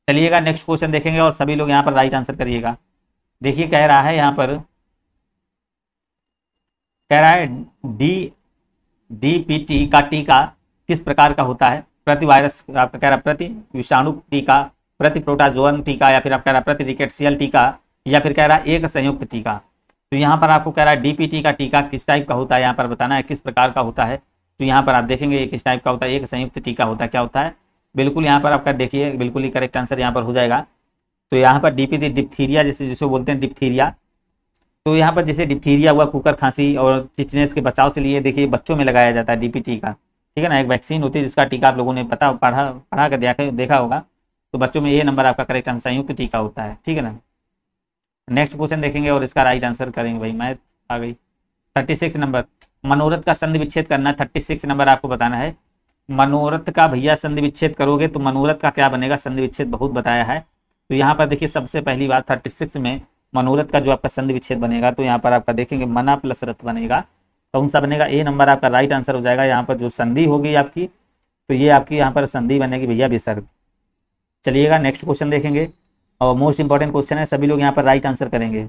चलिएगा नेक्स्ट क्वेश्चन देखेंगे और सभी लोग यहाँ पर राइट आंसर करिएगा। देखिए कह रहा है यहाँ पर, कह रहा है डीपीटी का टीका किस प्रकार का होता है, प्रति वायरस आपका कह रहा है, प्रति विषाणु टीका, प्रति प्रोटाजोअन टीका, या फिर आप कह रहा है प्रति रिकेट्सियल टीका, या फिर कह रहा है एक संयुक्त टीका। तो यहाँ पर आपको कह रहा है डीपीटी का टीका किस टाइप का होता है, यहाँ पर बताना है किस प्रकार का होता है। तो यहाँ पर आप देखेंगे किस टाइप का होता है, एक संयुक्त टीका होता है। क्या होता है? बिल्कुल यहाँ पर आपका देखिए बिल्कुल ही करेक्ट आंसर यहाँ पर हो जाएगा। तो यहाँ पर डीपीटी डिप्थीरिया जिसे बोलते हैं डिप्थीरिया, तो यहाँ पर जैसे डिप्थीरिया हुआ, कुकर खांसी और टिटनेस के बचाव से लिए देखिए बच्चों में लगाया जाता है डीपीटी का, ठीक है ना। एक वैक्सीन होती है जिसका टीका आप लोगों ने पढ़ा कर देखा होगा। तो बच्चों में ये नंबर आपका करेक्ट आंसर संयुक्त टीका होता है, ठीक है ना। नेक्स्ट क्वेश्चन देखेंगे और इसका राइट आंसर करेंगे भाई। मैथ आ गई 36 नंबर, मनोरथ का संधि विच्छेद करना है। 36 नंबर आपको बताना है मनोरथ का भैया संधि विच्छेद करोगे तो मनोरथ का क्या बनेगा, संधि विच्छेद बहुत बताया है। तो यहाँ पर देखिए सबसे पहली बात 36 में मनोरथ का जो आपका संधि विच्छेद बनेगा, तो यहाँ पर आपका देखेंगे मना प्लस रथ बनेगा, कौन सा बनेगा, ए नंबर आपका राइट आंसर हो जाएगा। यहाँ पर जो संधि होगी आपकी, तो ये आपकी यहाँ पर संधि बनेगी भैया विसर्ग। चलिएगा नेक्स्ट क्वेश्चन देखेंगे और मोस्ट इंपॉर्टेंट क्वेश्चन है, सभी लोग यहाँ पर राइट आंसर करेंगे।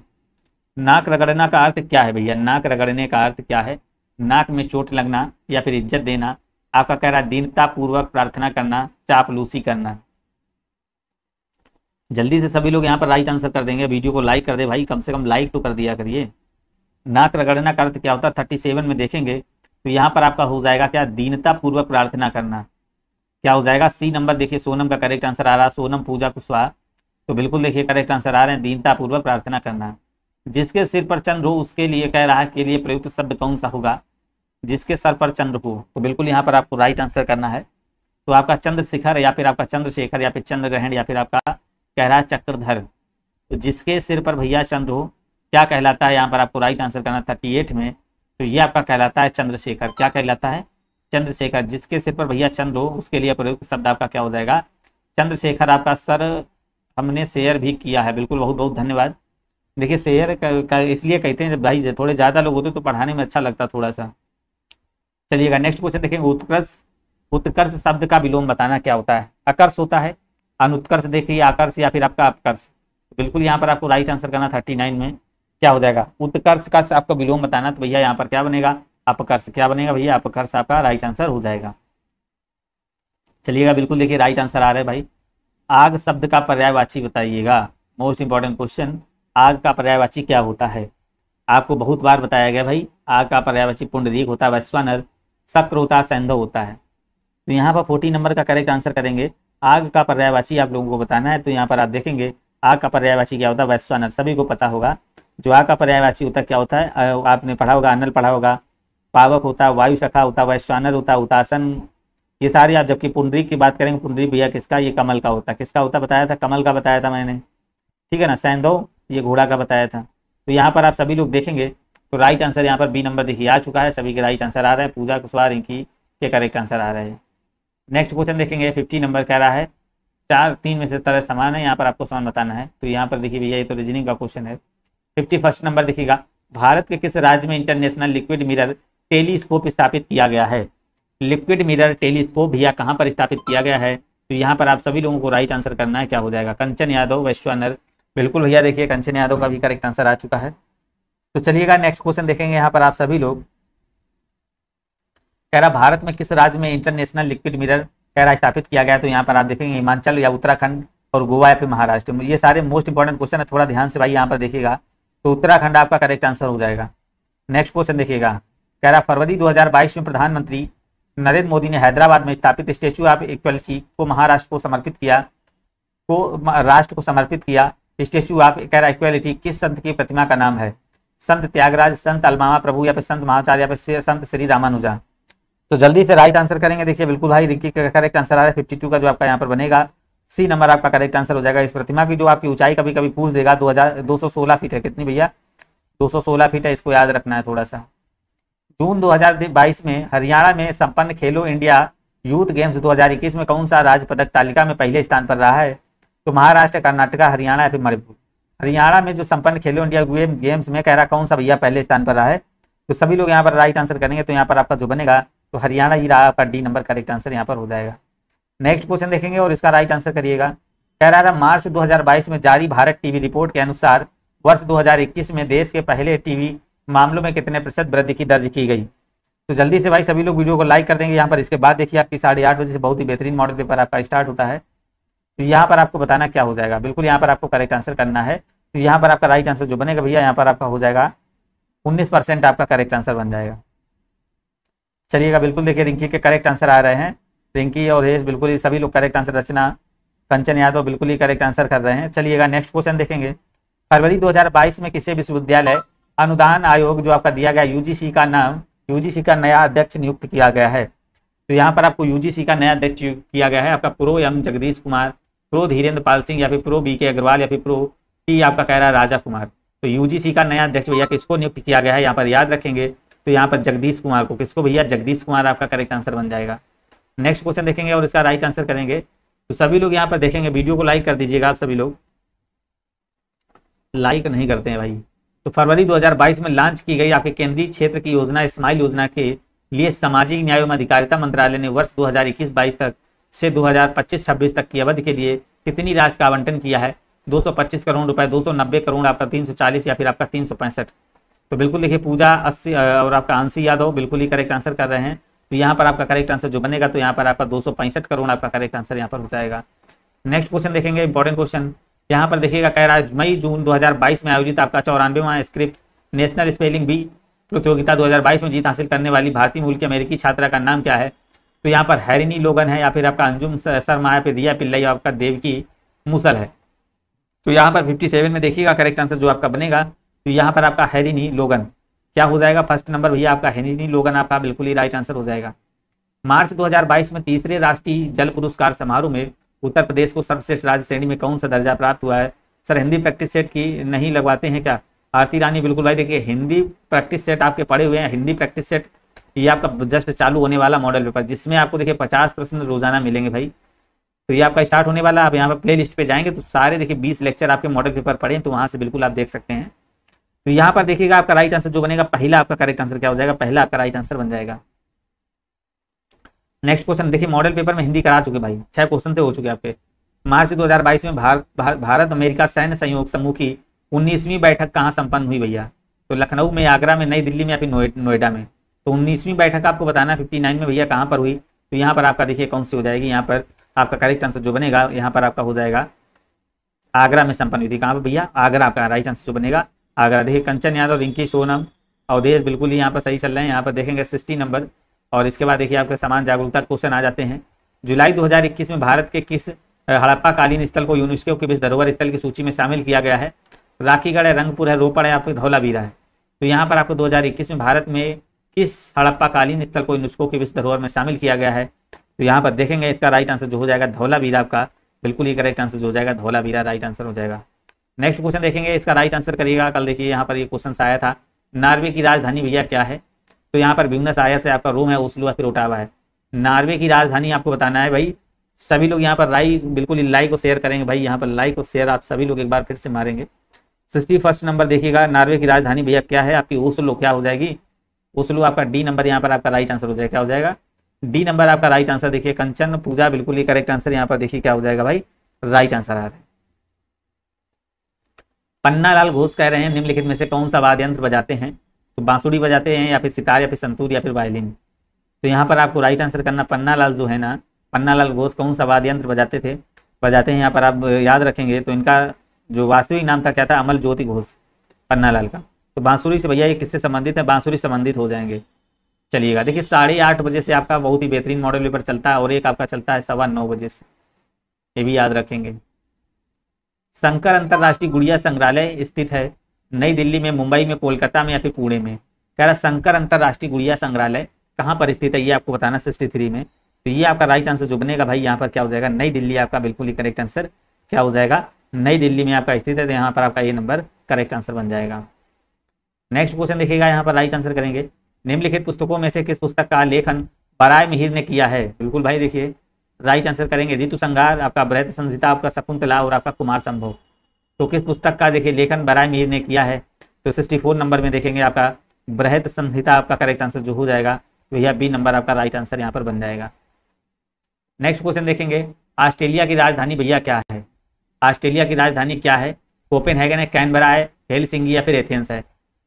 नाक रगड़ना का अर्थ क्या है भैया? नाक रगड़ने का अर्थ क्या है? नाक में चोट लगना या फिर इज्जत देना, आपका कह रहा है दीनता पूर्वक प्रार्थना करना, चापलूसी करना। जल्दी से सभी लोग यहाँ पर राइट आंसर कर देंगे। वीडियो को लाइक कर दे भाई, कम से कम लाइक तो कर दिया करिए। नाक रगड़ना का अर्थ क्या होता है 37 में देखेंगे, तो यहाँ पर आपका हो जाएगा क्या, दीनता पूर्वक प्रार्थना करना। क्या हो जाएगा? सी नंबर देखिए सोनम का करेक्ट आंसर आ रहा है, सोनम पूजा कुशवाहा। तो बिल्कुल देखिए करेक्ट आंसर आ रहे हैं, दीनता पूर्वक प्रार्थना करना। जिसके सिर पर चंद्र हो उसके लिए कह रहा है के लिए प्रयुक्त शब्द कौन सा होगा? जिसके सर पर चंद्र हो, तो बिल्कुल यहाँ पर आपको राइट आंसर करना है। तो आपका चंद्रशिखर या फिर आपका चंद्रशेखर या फिर चंद्र ग्रहण या फिर आपका कह रहा है चक्रधर। तो जिसके सिर पर भैया चंद्र हो क्या कहलाता है, यहाँ पर आपको राइट आंसर करना 38 में। तो ये आपका कहलाता है चंद्रशेखर। क्या कहलाता है? चंद्रशेखर। जिसके सिर पर भैया चंद्र हो उसके लिए प्रयुक्त शब्द आपका क्या हो जाएगा? चंद्रशेखर। आपका सर हमने शेयर भी किया है, बिल्कुल बहुत बहुत धन्यवाद। देखिए शेयर का इसलिए कहते हैं जब भाई थोड़े ज़्यादा लोग होते तो पढ़ाने में अच्छा लगता थोड़ा सा। चलिएगा नेक्स्ट क्वेश्चन देखेंगे। उत्कर्ष, उत्कर्ष शब्द का विलोम बताना क्या होता है? आकर्ष होता है, अनुत्कर्ष देखिए आकर्ष या फिर आपका अपकर्ष। बिल्कुल यहाँ पर आपको राइट आंसर करना 39 में क्या हो जाएगा, उत्कर्ष का आपका विलोम बताना। तो भैया यहाँ पर क्या बनेगा? अपकर्ष। क्या बनेगा भैया? अपकर्ष आपका राइट आंसर हो जाएगा। चलिएगा बिल्कुल देखिए राइट आंसर आ रहा है भाई। आग शब्द का पर्यायवाची बताइएगा। मोस्ट इंपॉर्टेंट क्वेश्चन, आग का पर्यायवाची क्या होता है? आपको बहुत बार बताया गया भाई, आग का पर्यायवाची पुंडरीक होता है, वैश्वानर, शक्र होता है, सैंधव होता है। तो यहाँ पर 40 नंबर का करेक्ट आंसर करेंगे। आग का पर्यायवाची आप लोगों को बताना है। तो यहाँ पर आप देखेंगे आग का पर्यायवाची क्या होता है? वैश्वानर। सभी को पता होगा जो आग का पर्यायवाची होता है क्या होता है, आपने पढ़ा होगा, अनल पढ़ा होगा। पावक होता है, वायु सखा होता है, वैश्वानर होता है, उतासन, ये सारे आप। जबकि पुंडरीक की बात करेंगे, पुंडरीक भैया किसका? ये कमल का होता है। किसका होता बताया था? कमल का बताया था मैंने, ठीक है ना। सैंधव ये घोड़ा का बताया था। तो यहाँ पर आप सभी लोग देखेंगे तो राइट आंसर यहाँ पर बी नंबर देखिए आ चुका है। सभी के राइट आंसर आ रहे हैं। पूजा कुशवाहा रिंकी के करेक्ट आंसर आ रहे हैं। नेक्स्ट क्वेश्चन देखेंगे। 50 नंबर कह रहा है 4-3 में से तरह समान है, यहाँ पर आपको समान बताना है। तो यहाँ पर देखिए भैया ये तो रीजनिंग का क्वेश्चन है। 51 नंबर देखिएगा। भारत के किस राज्य में इंटरनेशनल लिक्विड मिरर टेलीस्कोप स्थापित किया गया है? लिक्विड मिरर टेलीस्कोप भैया कहाँ पर स्थापित किया गया है? तो यहाँ पर आप सभी लोगों को राइट आंसर करना है। क्या हो जाएगा? कंचन यादव, वैश्वानर। बिल्कुल भैया देखिए कंचन यादव का भी करेक्ट आंसर आ चुका है। तो चलिएगा नेक्स्ट क्वेश्चन देखेंगे। यहाँ पर आप सभी लोग कह रहा भारत में किस राज्य में इंटरनेशनल लिक्विड मिरर कह रहा स्थापित किया गया है? तो यहाँ पर आप देखेंगे हिमाचल या उत्तराखंड और गोवा या फिर महाराष्ट्र। ये सारे मोस्ट इंपॉर्टेंट क्वेश्चन है, थोड़ा ध्यान से भाई यहाँ पर देखिएगा। तो उत्तराखंड आपका करेक्ट आंसर हो जाएगा। नेक्स्ट क्वेश्चन देखिएगा, कह रहा फरवरी 2022 में प्रधानमंत्री नरेंद्र मोदी ने हैदराबाद में स्थापित स्टेचू ऑफ इक्वलिटी को महाराष्ट्र को समर्पित किया, राष्ट्र को समर्पित किया। स्टेचू ऑफ कह रहा इक्वलिटी किस संत की प्रतिमा का नाम है? संत त्यागराज, संत अलमामा प्रभु या फिर संत महाचार्य या फिर संत श्री रामानुजा। तो जल्दी से राइट आंसर करेंगे। देखिए बिल्कुल भाई रिंकी का करेक्ट आंसर आ रहा है 52 का जो आपका यहाँ पर बनेगा सी नंबर आपका करेक्ट आंसर हो जाएगा। इस प्रतिमा की जो आपकी ऊंचाई कभी कभी पूछ देगा 216 फीट है। कितनी भैया? 216 फीट है, इसको याद रखना है थोड़ा सा। जून 2022 में हरियाणा में संपन्न खेलो इंडिया यूथ गेम्स 2021 में कौन सा राज्य पदक तालिका में पहले स्थान पर रहा है? तो महाराष्ट्र, कर्नाटका, हरियाणा या फिर मणिपुर। हरियाणा में जो संपन्न खेलो इंडिया गेम्स में कह रहा कौन सा भैया पहले स्थान पर रहा है? तो सभी लोग यहाँ पर राइट आंसर करेंगे। तो यहाँ पर आपका जो बनेगा तो हरियाणा ही रहा, आपका डी नंबर करेक्ट आंसर यहाँ पर हो जाएगा। नेक्स्ट क्वेश्चन देखेंगे और इसका राइट आंसर करिएगा। कह रहा है मार्च 2022 में जारी भारत टीवी रिपोर्ट के अनुसार वर्ष 2021 में देश के पहले टीवी मामलों में कितने प्रतिशत वृद्धि की दर्ज की गई? तो जल्दी से भाई सभी लोग वीडियो को लाइक कर देंगे यहाँ पर। इसके बाद देखिए आपकी 8:30 बजे से बहुत ही बेहतरीन मॉडल पेपर आपका स्टार्ट होता है। तो यहाँ पर आपको बताना क्या हो जाएगा, बिल्कुल यहाँ पर आपको करेक्ट आंसर करना है। तो यहाँ पर आपका राइट आंसर जो बनेगा भैया यहाँ पर आपका हो जाएगा 19% आपका करेक्ट आंसर बन जाएगा। चलिएगा बिल्कुल देखिए रिंकी के करेक्ट आंसर आ रहे हैं। रिंकी और हेश बिल्कुल ही सभी लोग करेक्ट आंसर, रचना, कंचन यादव बिल्कुल ही करेक्ट आंसर कर रहे हैं। चलिएगा नेक्स्ट क्वेश्चन देखेंगे। फरवरी 2022 में किसी विश्वविद्यालय अनुदान आयोग जो आपका दिया गया यूजीसी का नया अध्यक्ष नियुक्त किया गया है? तो यहाँ पर आपको यूजीसी का नया अध्यक्ष किया गया है आपका prof M Jagdish Kumar, prof Dhirendra Pal Singh या फिर प्रो बीके अग्रवाल या फिर प्रो टी आपका कह रहा है राजा कुमार। तो यूजीसी का नया अध्यक्ष भैया किसको नियुक्त किया गया है यहाँ पर याद रखेंगे। तो यहाँ पर जगदीश कुमार को। किसको भैया? जगदीश कुमार आपका करेक्ट आंसर बन जाएगा। नेक्स्ट क्वेश्चन देखेंगे और इसका राइट आंसर करेंगे। तो सभी लोग यहाँ पर देखेंगे, वीडियो को लाइक कर दीजिएगा। आप सभी लोग लाइक नहीं करते हैं भाई। तो फरवरी 2022 में लॉन्च की गई आपके केंद्रीय क्षेत्र की योजना स्माइल योजना के लिए सामाजिक न्याय एवं अधिकारिता मंत्रालय ने वर्ष 2021-22 तक से 2025-26 तक की अवधि के लिए कितनी राशि का आवंटन किया है? 225 करोड़ रुपए, 290 करोड़, आपका 340 या फिर आपका 365। तो बिल्कुल देखिए पूजा 80 और आपका आंसी यादव बिल्कुल ही करेक्ट आंसर कर रहे हैं। तो यहाँ पर आपका करेक्ट आंसर जो बनेगा तो यहाँ पर आपका 265 करोड़ आपका करेक्ट आंसर यहाँ पर हो जाएगा। नेक्स्ट क्वेश्चन देखेंगे, इंपॉर्टेंट क्वेश्चन यहाँ पर देखिएगा। कह रहा है मई जून 2022 में आयोजित आपका 94वां स्क्रिप्ट नेशनल स्पेलिंग बी प्रतियोगिता 2022 में जीत हासिल करने वाली भारतीय मूल की अमेरिकी छात्रा का नाम क्या है? तो यहाँ पर हैरिनी लोगन है या फिर आपका अंजुम शर्मा या फिर रिया पिल्लाई या आपका देवकी मूसल है। तो यहाँ पर 57 में देखिएगा करेक्ट आंसर जो आपका बनेगा तो यहाँ पर आपका हैरिनी लोगन क्या हो जाएगा? फर्स्ट नंबर भैया आपका हैरिनी लोगन आपका बिल्कुल ही राइट आंसर हो जाएगा। मार्च 2022 में तीसरे राष्ट्रीय जल पुरस्कार समारोह में उत्तर प्रदेश को सर्वश्रेष्ठ राज्य श्रेणी में कौन सा दर्जा प्राप्त हुआ है? सर हिंदी प्रैक्टिस सेट की नहीं लगवाते हैं क्या? आरती रानी बिल्कुल भाई देखिए हिंदी प्रैक्टिस सेट आपके पड़े हुए हैं। हिंदी प्रैक्टिस सेट ये आपका जस्ट चालू होने वाला मॉडल पेपर जिसमें आपको देखिए 50 प्रश्न रोजाना मिलेंगे भाई। तो ये आपका स्टार्ट होने वाला। आप यहाँ पर प्ले लिस्ट पे जाएंगे तो सारे देखिए 20 लेक्चर आपके मॉडल पेपर पढ़े तो वहां से बिल्कुल आप देख सकते हैं। तो यहाँ पर देखिएगा आपका राइट आंसर जो बनेगा पहला आपका करेक्ट आंसर क्या हो जाएगा? पहला आपका राइट आंसर बन जाएगा। नेक्स्ट क्वेश्चन देखिए, मॉडल पेपर में हिंदी करा चुके भाई, 6 क्वेश्चन हो चुके आपके। मार्च 2022 में भारत अमेरिका सैन्य सहयोग समूह की 19वीं बैठक कहाँ संपन्न हुई भैया? तो लखनऊ में, आगरा में, नई दिल्ली में या फिर नोएडा में? तो 19वीं बैठक आपको बताना 59 में भैया कहाँ पर हुई? तो यहाँ पर आपका देखिए कौन सी हो जाएगी? यहाँ पर आपका करेक्ट आंसर जो बनेगा यहाँ पर आपका हो जाएगा आगरा में संपन्न हुई थी। कहाँ पर भैया? आगरा आपका राइट आंसर जो बनेगा आगरा। देखिए कंचन यादव, रिंकी, सोनम, अवधेश बिल्कुल ही यहाँ पर सही चल रहे हैं। यहाँ पर देखेंगे 60 नंबर। और इसके बाद देखिए आपके समान जागरूकता क्वेश्चन आ जाते हैं। जुलाई 2021 में भारत के किस हड़प्पा कालीन स्थल को यूनेस्को के विश्व धरोहर स्थल की सूची में शामिल किया गया है? राखीगढ़ है, रंगपुर है, रोपड़ है, आपके धौलावीरा है। तो यहाँ पर आपको 2021 में भारत में किस हड़प्पा कालीन स्थल को यूनेस्को के विश्व धरोहर में शामिल किया गया है? तो यहाँ पर देखेंगे इसका राइट आंसर जो हो जाएगा धौलावीरा आपका बिल्कुल ही करेक्ट आंसर जो हो जाएगा धौलावीरा राइट आंसर हो जाएगा। नेक्स्ट क्वेश्चन देखेंगे, इसका राइट आंसर करिएगा। कल देखिए यहाँ पर ये क्वेश्चन आया था, नॉर्वे की राजधानी भैया क्या है? तो यहाँ पर ब्यूनस आयर्स है, आपका रोम है, ओस्लो या फिर ओटावा है। नॉर्वे की राजधानी आपको बताना है भाई। सभी लोग यहाँ पर बिल्कुल ही लाइक और शेयर करेंगे भाई। यहाँ पर लाइक और शेयर आप सभी लोग एक बार फिर से मारेंगे। 61 नंबर देखिएगा, नॉर्वे की राजधानी भैया क्या है? आपकी ओस्लो क्या हो जाएगी? ओस्लो आपका डी नंबर यहाँ पर आपका राइट आंसर हो जाएगा। क्या हो जाएगा? डी नंबर आपका राइट आंसर। देखिए कंचन पूजा बिल्कुल ही करेक्ट आंसर यहाँ पर देखिए क्या हो जाएगा भाई? राइट आंसर आ रहा है। पन्ना लाल घोष कह रहे हैं निम्नलिखित में से कौन सा वाद्य यंत्र बजाते हैं? तो बांसुरी बजाते हैं या फिर सितार या फिर संतूर या फिर वायलिन? तो यहाँ पर आपको राइट आंसर करना, पन्नालाल जो है ना, पन्नालाल घोष कौन सा वाद्य यंत्र बजाते हैं, यहाँ पर आप याद रखेंगे तो इनका जो वास्तविक नाम था क्या था, अमल ज्योति घोष, पन्नालाल का। तो बांसुरी से भैया ये किससे संबंधित है, बांसुरी संबंधित हो जाएंगे। चलिएगा देखिए 8:30 बजे से आपका बहुत ही बेहतरीन मॉडल पेपर चलता है और एक आपका चलता है 9:15 बजे से, ये भी याद रखेंगे। शंकर अंतरराष्ट्रीय गुड़िया संग्रहालय स्थित है नई दिल्ली में, मुंबई में, कोलकाता में या फिर पुणे में। कह रहा शंकर अंतरराष्ट्रीय गुड़िया संग्रहालय कहाँ पर स्थित है, ये आपको बताना 63 में। तो ये आपका राइट आंसर जो बनेगा भाई यहाँ पर क्या हो जाएगा, नई दिल्ली आपका बिल्कुल ही करेक्ट आंसर क्या हो जाएगा, नई दिल्ली में आपका स्थित है। तो यहाँ पर आपका ये नंबर करेक्ट आंसर बन जाएगा। नेक्स्ट क्वेश्चन देखिएगा, यहाँ पर राइट आंसर करेंगे, निम्नलिखित पुस्तकों में से किस पुस्तक का लेखन बराय मिहिर ने किया है। बिल्कुल भाई देखिए राइट आंसर करेंगे, ऋतु संहार, आपका बृहत संहिता, आपका शकुंतला और आपका कुमार संभव। तो किस पुस्तक का देखिए लेखन बराय मिहिर ने किया है, तो 64 नंबर में देखेंगे आपका बृहत संहिता आपका करेक्ट आंसर जो हो जाएगा, तो यह बी नंबर आपका राइट आंसर यहाँ पर बन जाएगा। नेक्स्ट क्वेश्चन देखेंगे, ऑस्ट्रेलिया की राजधानी भैया क्या है, ऑस्ट्रेलिया की राजधानी क्या है, कोपेनहेगन है, कैनबरा है, हेलसिंकी या फिर एथेंस है।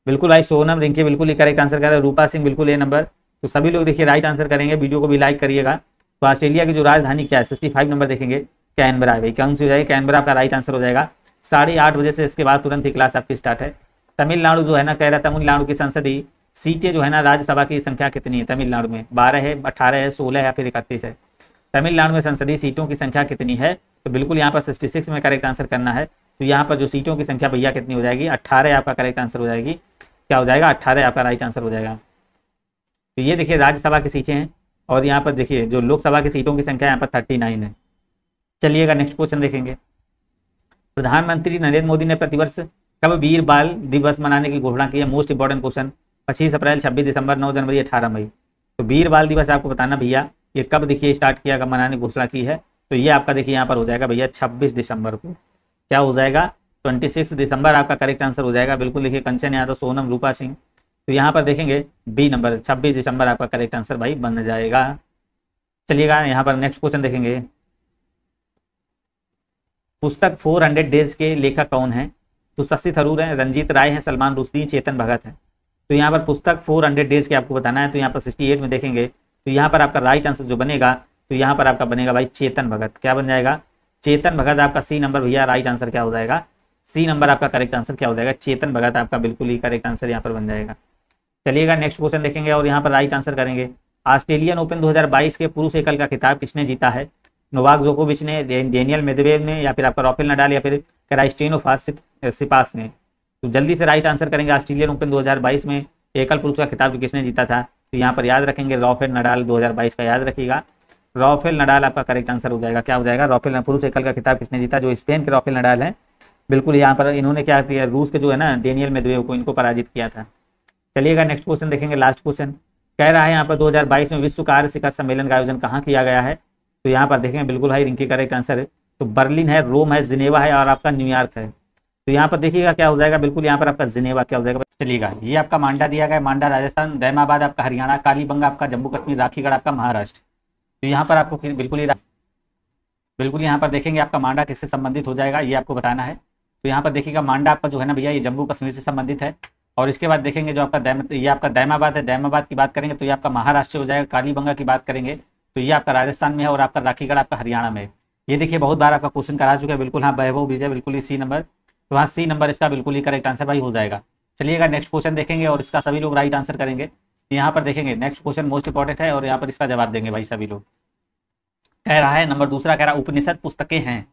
बिल्कुल भाई सोनम रिंकी बिल्कुल ही करेक्ट आंसर कर रहे हैं, रूपा सिंह बिल्कुल ए नंबर। तो सभी लोग देखिए राइट आंसर करेंगे, वीडियो को भी लाइक करिएगा। तो ऑस्ट्रेलिया की जो राजधानी क्या है, 65 नंबर देखेंगे, कैनबरा है भाई, कौन सी हो जाएगी, कैनबरा आपका राइट आंसर हो जाएगा। 8:30 बजे से इसके बाद तुरंत ही क्लास आपकी स्टार्ट है। तमिलनाडु जो है ना, कह रहा तमिलनाडु की संसदीय सीटें जो है ना, राज्यसभा की संख्या कितनी है तमिलनाडु में, 12 है, 18 है, 16 या फिर 31 है। तमिलनाडु में संसदीय सीटों की संख्या कितनी है, तो बिल्कुल यहाँ पर 66 में करेक्ट आंसर करना है। तो यहाँ पर जो सीटों की संख्या भैया कितनी हो जाएगी, 18 आपका करेक्ट आंसर हो जाएगी, क्या हो जाएगा 18 आपका राइट आंसर हो जाएगा। तो ये देखिए राज्यसभा की सीटें हैं और यहाँ पर देखिए जो लोकसभा की सीटों की संख्या यहाँ पर 39 है। चलिएगा नेक्स्ट क्वेश्चन देखेंगे, प्रधानमंत्री नरेंद्र मोदी ने प्रतिवर्ष कब वीर बाल दिवस मनाने की घोषणा की है, मोस्ट इंपॉर्टेंट क्वेश्चन, 25 अप्रैल, 26 दिसंबर, 9 जनवरी, 18 मई। तो वीर बाल दिवस आपको बताना भैया ये कब देखिए स्टार्ट किया, कब मनाने की घोषणा की है, तो ये आपका देखिए यहाँ पर हो जाएगा भैया 26 दिसंबर को, क्या हो जाएगा 26 दिसंबर आपका करेक्ट आंसर हो जाएगा। बिल्कुल देखिए कंचन यादव, सोनम, रूपा सिंह, तो यहाँ पर देखेंगे बी नंबर 26 दिसंबर आपका करेक्ट आंसर भाई बन जाएगा। चलिएगा यहाँ पर नेक्स्ट क्वेश्चन देखेंगे, पुस्तक 400 डेज के लेखक कौन है, तो शशि थरूर है, रंजीत राय है, सलमान रुश्दी, चेतन भगत है। तो यहाँ पर पुस्तक 400 डेज के आपको बताना है, तो यहाँ पर 68 में देखेंगे, तो यहाँ पर आपका राइट आंसर जो बनेगा, तो यहाँ पर आपका बनेगा भाई चेतन भगत, क्या बन जाएगा चेतन भगत आपका सी नंबर भैया राइट आंसर क्या हो जाएगा, सी नंबर आपका करेक्ट आंसर क्या हो जाएगा, चेतन भगत आपका बिल्कुल ही करेक्ट आंसर यहाँ पर बन जाएगा। चलिएगा नेक्स्ट क्वेश्चन देखेंगे और यहाँ पर राइट आंसर करेंगे, ऑस्ट्रेलियन ओपन 2022 के पुरुष एकल का खिताब किसने जीता है, नोवाक जोकोविच ने, डेनियल मेदवेदेव ने, या फिर आपका राफेल नडाल, या फिर क्राइस्टियानो सिपास ने। तो जल्दी से राइट आंसर करेंगे, ऑस्ट्रेलियन ओपन 2022 में एकल पुरुष का खिताब किसने जीता था, तो यहाँ पर याद रखेंगे राफेल नडाल 2022 का याद रखिएगा, राफेल नडाल आपका करेक्ट आंसर हो जाएगा, क्या हो जाएगा राफेल पुरुष एकल का खिताब किसने जीता, जो स्पेन के राफेल नडाल है। बिल्कुल यहाँ पर इन्होंने क्या किया, रूस के जो है ना डेनियल मेदवेदेव को इनको पराजित किया था। चलिएगा नेक्स्ट क्वेश्चन देखेंगे, लास्ट क्वेश्चन कह रहा है यहाँ पर 2022 में विश्व कार्य शिखर सम्मेलन का आयोजन कहाँ किया गया है, तो यहाँ पर देखेंगे बिल्कुल भाई इनकी करेक्ट आंसर है, तो बर्लिन है, रोम है, जिनेवा है और आपका न्यूयॉर्क है। तो यहाँ पर देखिएगा क्या हो जाएगा, बिल्कुल यहाँ पर आपका जिनेवा क्या हो जाएगा। चलिएगा ये आपका मांडा दिया गया, मांडा राजस्थान, दैमाबाद आपका हरियाणा, कालीबंगा आपका जम्मू कश्मीर, राखीगढ़ आपका महाराष्ट्र। तो यहाँ पर आपको बिल्कुल यहाँ पर देखेंगे आपका मांडा किससे संबंधित हो जाएगा, ये आपको बताना है। तो यहाँ पर देखिएगा मांडा आपका जो है ना भैया ये जम्मू कश्मीर से संबंधित है। और इसके बाद देखेंगे जो आपका ये आपका दैमाबाद है, दैमाबाद की बात करेंगे तो ये आपका महाराष्ट्र हो जाएगा। कालीबंगा की बात करेंगे तो ये आपका राजस्थान में है और आपका राखीगढ़ आपका हरियाणा में है। ये देखिए बहुत बार आपका क्वेश्चन करा चुका है, बिल्कुल हाँ वैभव विजय बिल्कुल ही सी नंबर, तो हाँ सी नंबर इसका बिल्कुल ही करेक्ट आंसर भाई हो जाएगा। चलिएगा नेक्स्ट क्वेश्चन देखेंगे और इसका सभी लोग राइट आंसर करेंगे। यहाँ पर देखेंगे नेक्स्ट क्वेश्चन मोस्ट इंपॉर्टेंट है और यहाँ पर इसका जवाब देंगे भाई सभी लोग। कह रहा है नंबर दूसरा, कह रहा है उपनिषद पुस्तकें हैं,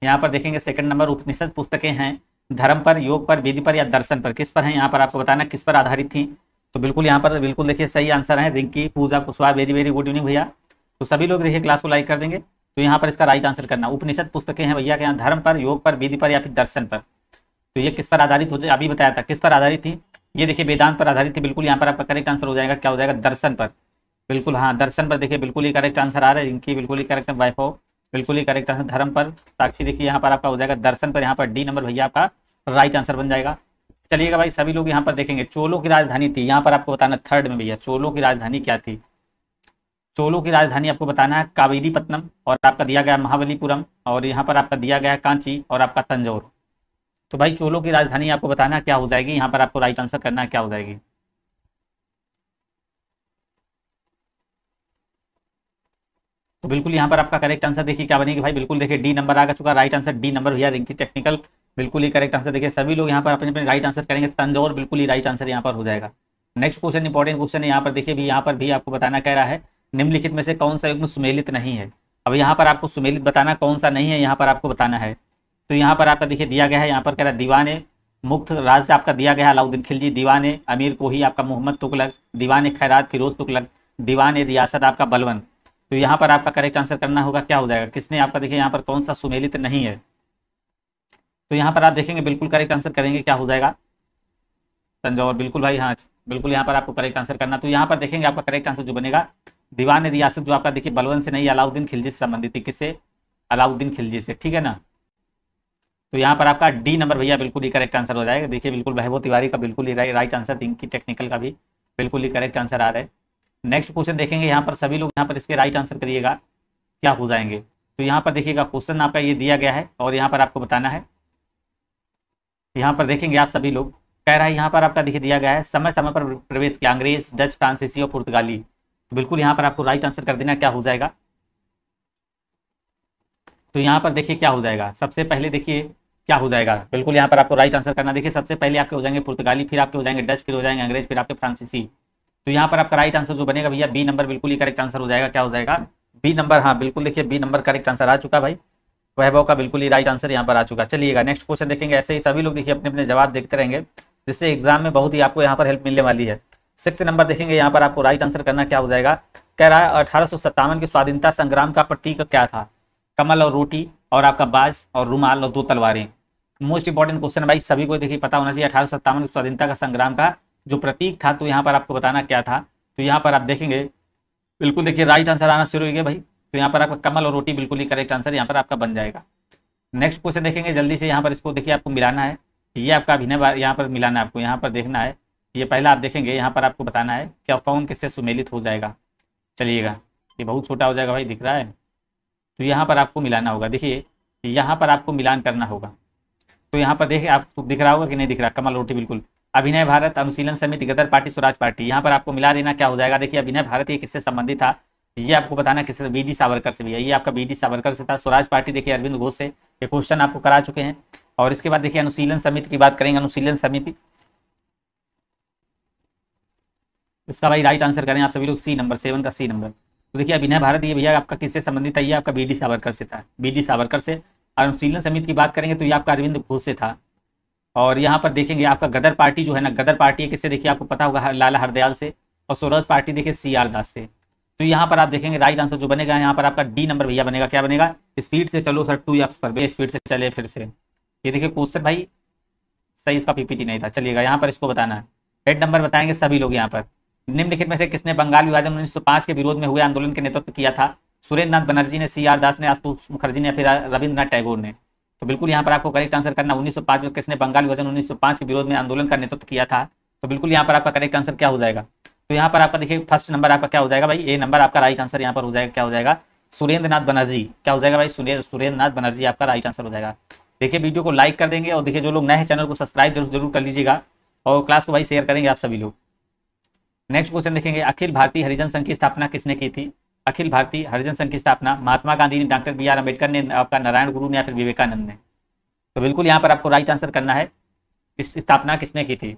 यहाँ पर देखेंगे सेकंड नंबर उपनिषद पुस्तकें हैं धर्म पर, योग पर, विधि पर या दर्शन पर, किस पर है, यहाँ पर आपको बताना किस पर आधारित थी। तो बिल्कुल यहाँ पर बिल्कुल देखिए सही आंसर है Rinki Puja Kushwaha, very very good evening भैया। तो सभी लोग देखिए क्लास को लाइक कर देंगे। तो यहाँ पर इसका राइट आंसर करना, उपनिषद पुस्तकें हैं भैया के यहाँ धर्म पर, योग पर, विधि पर या फिर दर्शन पर। तो ये किस पर आधारित हो जाए, अभी बताया था किस पर आधारित थी, ये देखिए वेदांत पर आधारित थी। बिल्कुल यहाँ पर आपका करेक्ट आंसर हो जाएगा, क्या हो जाएगा दर्शन पर। बिल्कुल हाँ दर्शन पर देखिए बिल्कुल ही करेक्ट आंसर आ रहा है रिंकी, बिल्कुल ही करेक्ट, वैभव बिल्कुल ही करेक्ट आंसर। धर्म पर साक्षी देखिए यहाँ पर आपका हो जाएगा दर्शन पर, यहाँ पर डी नंबर भैया आपका राइट आंसर बन जाएगा। चलिएगा भाई सभी लोग यहाँ पर देखेंगे चोलों की राजधानी थी, यहाँ पर आपको बताना थर्ड में भैया चोलों की राजधानी क्या थी। चोलों की राजधानी आपको बताना है कावेरीपत्तनम और आपका दिया गया महाबलीपुरम और यहाँ पर आपका दिया गया कांची और आपका तंजौर। तो भाई चोलों की राजधानी आपको बताना क्या हो जाएगी, यहाँ पर आपको राइट आंसर करना क्या हो जाएगी। तो बिल्कुल यहाँ पर आपका करेक्ट आंसर देखिए क्या बनेगी भाई, बिल्कुल देखिए डी नंबर आ चुका राइट आंसर, डी नंबर भैया रिंकी टेक्निकल, बिल्कुल ही करेक्ट आंसर। देखिए सभी लोग यहाँ पर अपने अपने राइट आंसर करेंगे, तंजौर बिल्कुल ही राइट आंसर यहाँ पर हो जाएगा। नेक्स्ट क्वेश्चन इंपॉर्टेंट क्वेश्चन है यहाँ पर, देखिए भी यहाँ पर भी आपको बताना कह रहा है निम्नलिखित में से कौन सा युग्म सुमेलित नहीं है। अब यहाँ पर आपको सुमेलित बताना कौन सा नहीं है, यहाँ पर आपको बताना है। तो यहाँ पर आपका देखिए दिया गया है, यहाँ पर कह रहा है दीवाने मुक्त राज आपका दिया गया है अलाउद्दीन खिलजी, दीवाने अमीर कोही आपका मोहम्मद तुगलक, दीवाने खैरात फिरोज तुगलक, दीवाने रियासत आपका बलवन। तो यहाँ पर आपका करेक्ट आंसर करना होगा क्या हो जाएगा, किसने आपका देखिए यहाँ पर कौन सा सुमेलित नहीं है। तो यहाँ पर आप देखेंगे बिल्कुल करेक्ट आंसर करेंगे क्या हो जाएगा, तंजौर बिल्कुल भाई, हाँ बिल्कुल यहाँ पर आपको करेक्ट आंसर करना। तो यहाँ पर देखेंगे आपका करेक्ट आंसर जो बनेगा दीवान रियासत जो आपका देखिए बलवन से नहीं अलाउद्दीन खिलजी से संबंधित थी, किससे, अलाउद्दीन खिलजी से, ठीक है ना। तो यहाँ पर आपका डी नंबर भैया बिल्कुल ही करेक्ट आंसर हो जाएगा। देखिए बिल्कुल वैभव तिवारी का बिल्कुल ही राइट आंसर, इनकी टेक्निकल का भी बिल्कुल ही करेक्ट आंसर आ रहा है। नेक्स्ट क्वेश्चन देखेंगे यहाँ पर, सभी लोग यहाँ पर इसके राइट आंसर करिएगा क्या हो जाएंगे। तो यहाँ पर देखिएगा क्वेश्चन आपका ये दिया गया है और यहाँ पर आपको बताना है। यहाँ पर देखेंगे आप सभी लोग, कह रहा है यहाँ पर आपका देखिए दिया गया है समय समय पर प्रवेश किया अंग्रेज, डच, फ्रांसीसी और पुर्तगाली। तो बिल्कुल यहाँ पर आपको राइट आंसर कर देना क्या हो जाएगा। तो यहाँ पर देखिए क्या हो जाएगा, सबसे पहले देखिए क्या हो जाएगा, बिल्कुल यहाँ पर आपको राइट आंसर करना। देखिए सबसे पहले आपके हो जाएंगे पुर्तगाली, फिर आपके हो जाएंगे डच, फिर हो जाएंगे अंग्रेज, फिर आपके फ्रांसीसी। तो यहाँ पर आपका राइट आंसर जो बनेगा भैया बी नंबर बिल्कुल ही करेक्ट आंसर हो जाएगा। क्या हो जाएगा, बी नंबर, हाँ बिल्कुल देखिए बी नंबर करेक्ट आंसर आ चुका भाई, वैभव का बिल्कुल ही राइट आंसर यहाँ पर आ चुका। चलिएगा नेक्स्ट क्वेश्चन देखेंगे, ऐसे ही सभी लोग देखिए अपने अपने जवाब देखते रहेंगे, जिससे एग्जाम में बहुत ही आपको यहाँ पर हेल्प मिलने वाली है। 6 नंबर देखेंगे, यहाँ पर आपको राइट आंसर करना क्या हो जाएगा। कह रहा है 1857 के स्वाधीनता संग्राम का प्रतीक क्या था, कमल और रोटी और आपका बाज और रुमाल और 2 तलवारें। मोस्ट इंपॉर्टेंट क्वेश्चन भाई, सभी को देखिए पता होना चाहिए 1857 के स्वाधीनता का संग्राम का जो प्रतीक था, तो यहाँ पर आपको बताना क्या था। तो यहाँ पर आप देखेंगे बिल्कुल देखिए राइट आंसर आना शुरू हो गया भाई। तो यहाँ पर आपका कमल और रोटी बिल्कुल ही करेक्ट आंसर यहाँ पर आपका बन जाएगा। नेक्स्ट क्वेश्चन देखेंगे जल्दी से, यहाँ पर इसको देखिए आपको मिलाना है, ये आपका अभिनय यहाँ पर मिलाना है, आपको यहाँ पर देखना है। ये पहला आप देखेंगे, यहाँ पर आपको बताना है क्या कौन किससे सुमेलित हो जाएगा। चलिएगा ये बहुत छोटा हो जाएगा भाई, दिख रहा है। तो यहाँ पर आपको मिलाना होगा, देखिए यहाँ पर आपको मिलान करना होगा। तो यहाँ पर देखिए आपको दिख रहा होगा कि नहीं दिख रहा, कमल रोटी बिल्कुल, अभिनय भारत, अनुशीलन समिति, गदर पार्टी, स्वराज पार्टी। यहाँ पर आपको मिला देना क्या हो जाएगा। देखिए अभिनय भारत ये किससे संबंधित था, ये आपको बताना किससे, बी.डी. सावरकर से भी है, ये आपका बी.डी. सावरकर से था। स्वराज पार्टी देखिए अरविंद घोष से, ये क्वेश्चन आपको करा चुके हैं। और इसके बाद देखिए अनुशीलन समिति की बात करेंगे, अनुशीलन समिति, इसका भाई राइट आंसर करें आप सभी लोग, सी नंबर 7 का सी नंबर। तो देखिए अभिनय भारत ये भैया आपका किससे संबंधित था, ये आपका बी.डी. सावरकर से था, बी.डी. सावरकर से। अनुशीलन समिति की बात करेंगे तो ये आपका अरविंद घोष से था। और यहाँ पर देखेंगे आपका गदर पार्टी जो है ना, गदर पार्टी किससे देखिए आपको पता होगा, लाला हरदयाल से। और स्वराज पार्टी देखिए सी.आर. दास से। तो यहाँ पर आप देखेंगे राइट आंसर जो बनेगा यहाँ पर आपका डी नंबर भैया बनेगा। क्या बनेगा, स्पीड से चलो सर 2x पर, स्पीड से चले फिर से। ये देखिए क्वेश्चन भाई सही, इसका पीपीटी नहीं था। चलिएगा यहाँ पर इसको बताना है, हेड नंबर बताएंगे सभी लोग यहाँ पर। निम्नलिखित में से किसने बंगाल विभाजन 1905 के विरोध में हुए आंदोलन के नेतृत्व किया था, सुरेंद्र नाथ बनर्जी ने, सी.आर. दास ने, आशुतोष मुखर्जी ने या फिर रविंद्रनाथ टैगोर ने। तो बिल्कुल यहाँ पर आपको करेक्ट आंसर करना, 1905 में किसने बंगाल विभाजन 1905 के विरोध में आंदोलन का नेतृत्व किया था। तो बिल्कुल यहाँ पर आपका करेक्ट आंसर क्या हो जाएगा। तो यहाँ पर आपका देखिए फर्स्ट नंबर आपका क्या हो जाएगा भाई, ए नंबर आपका राइट आंसर यहाँ पर हो जाएगा। क्या हो जाएगा, सुरेंद्र नाथ बनर्जी। क्या हो जाएगा भाई, सुरेंद्र नाथ बनर्जी आपका राइट आंसर हो जाएगा। देखिए वीडियो को लाइक कर देंगे और देखिए जो लोग नए हैं चैनल को सब्सक्राइब जरूर कर लीजिएगा और क्लास को भाई शेयर करेंगे आप सभी लोग। नेक्स्ट क्वेश्चन देखेंगे, अखिल भारतीय हरिजन संघ की स्थापना किसने की थी। अखिल भारतीय हरिजन संघ की स्थापना महात्मा गांधी ने, डॉक्टर बी.आर. अम्बेडकर ने, आपका नारायण गुरु ने या फिर विवेकानंद ने। तो बिल्कुल यहाँ पर आपको राइट आंसर करना है, इस स्थापना किसने की थी।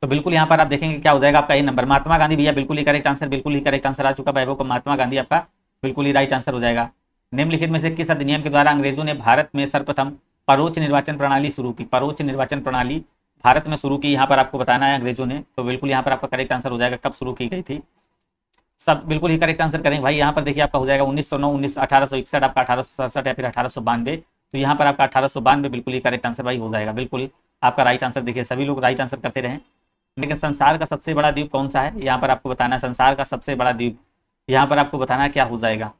तो बिल्कुल यहाँ पर आप देखेंगे क्या हो जाएगा आपका ए नंबर, महात्मा गांधी भैया बिल्कुल ही करेक्ट आंसर, बिल्कुल ही करेक्ट आंसर आ चुका वैभव को, महात्मा गांधी आपका बिल्कुल ही राइट आंसर हो जाएगा। निम्नलिखित में से किस अधिनियम के द्वारा अंग्रेजों ने भारत में सर्वप्रथम परोक्ष निर्वाचन प्रणाली शुरू की, परोक्ष निर्वाचन प्रणाली भारत में शुरू की, यहाँ पर आपको बताना है अंग्रेजों ने। तो बिल्कुल यहाँ पर आपका करेक्ट आंसर हो जाएगा, कब शुरू की गई थी, सब बिल्कुल ही करेक्ट आंसर करेंगे भाई। यहाँ पर देखिए आपका हो जाएगा 1909, 1861, आपका 1867 या फिर 1892। तो यहाँ पर आपका 1892 बिल्कुल ही करेक्ट आंसर भाई हो जाएगा, बिल्कुल आपका राइट आंसर। देखिए सभी लोग राइट आंसर करते रहें। लेकिन संसार का सबसे बड़ा द्वीप कौन सा है, यहाँ पर आपको बताना है संसार का सबसे बड़ा द्वीप, यहाँ पर आपको बताना है क्या हो जाएगा।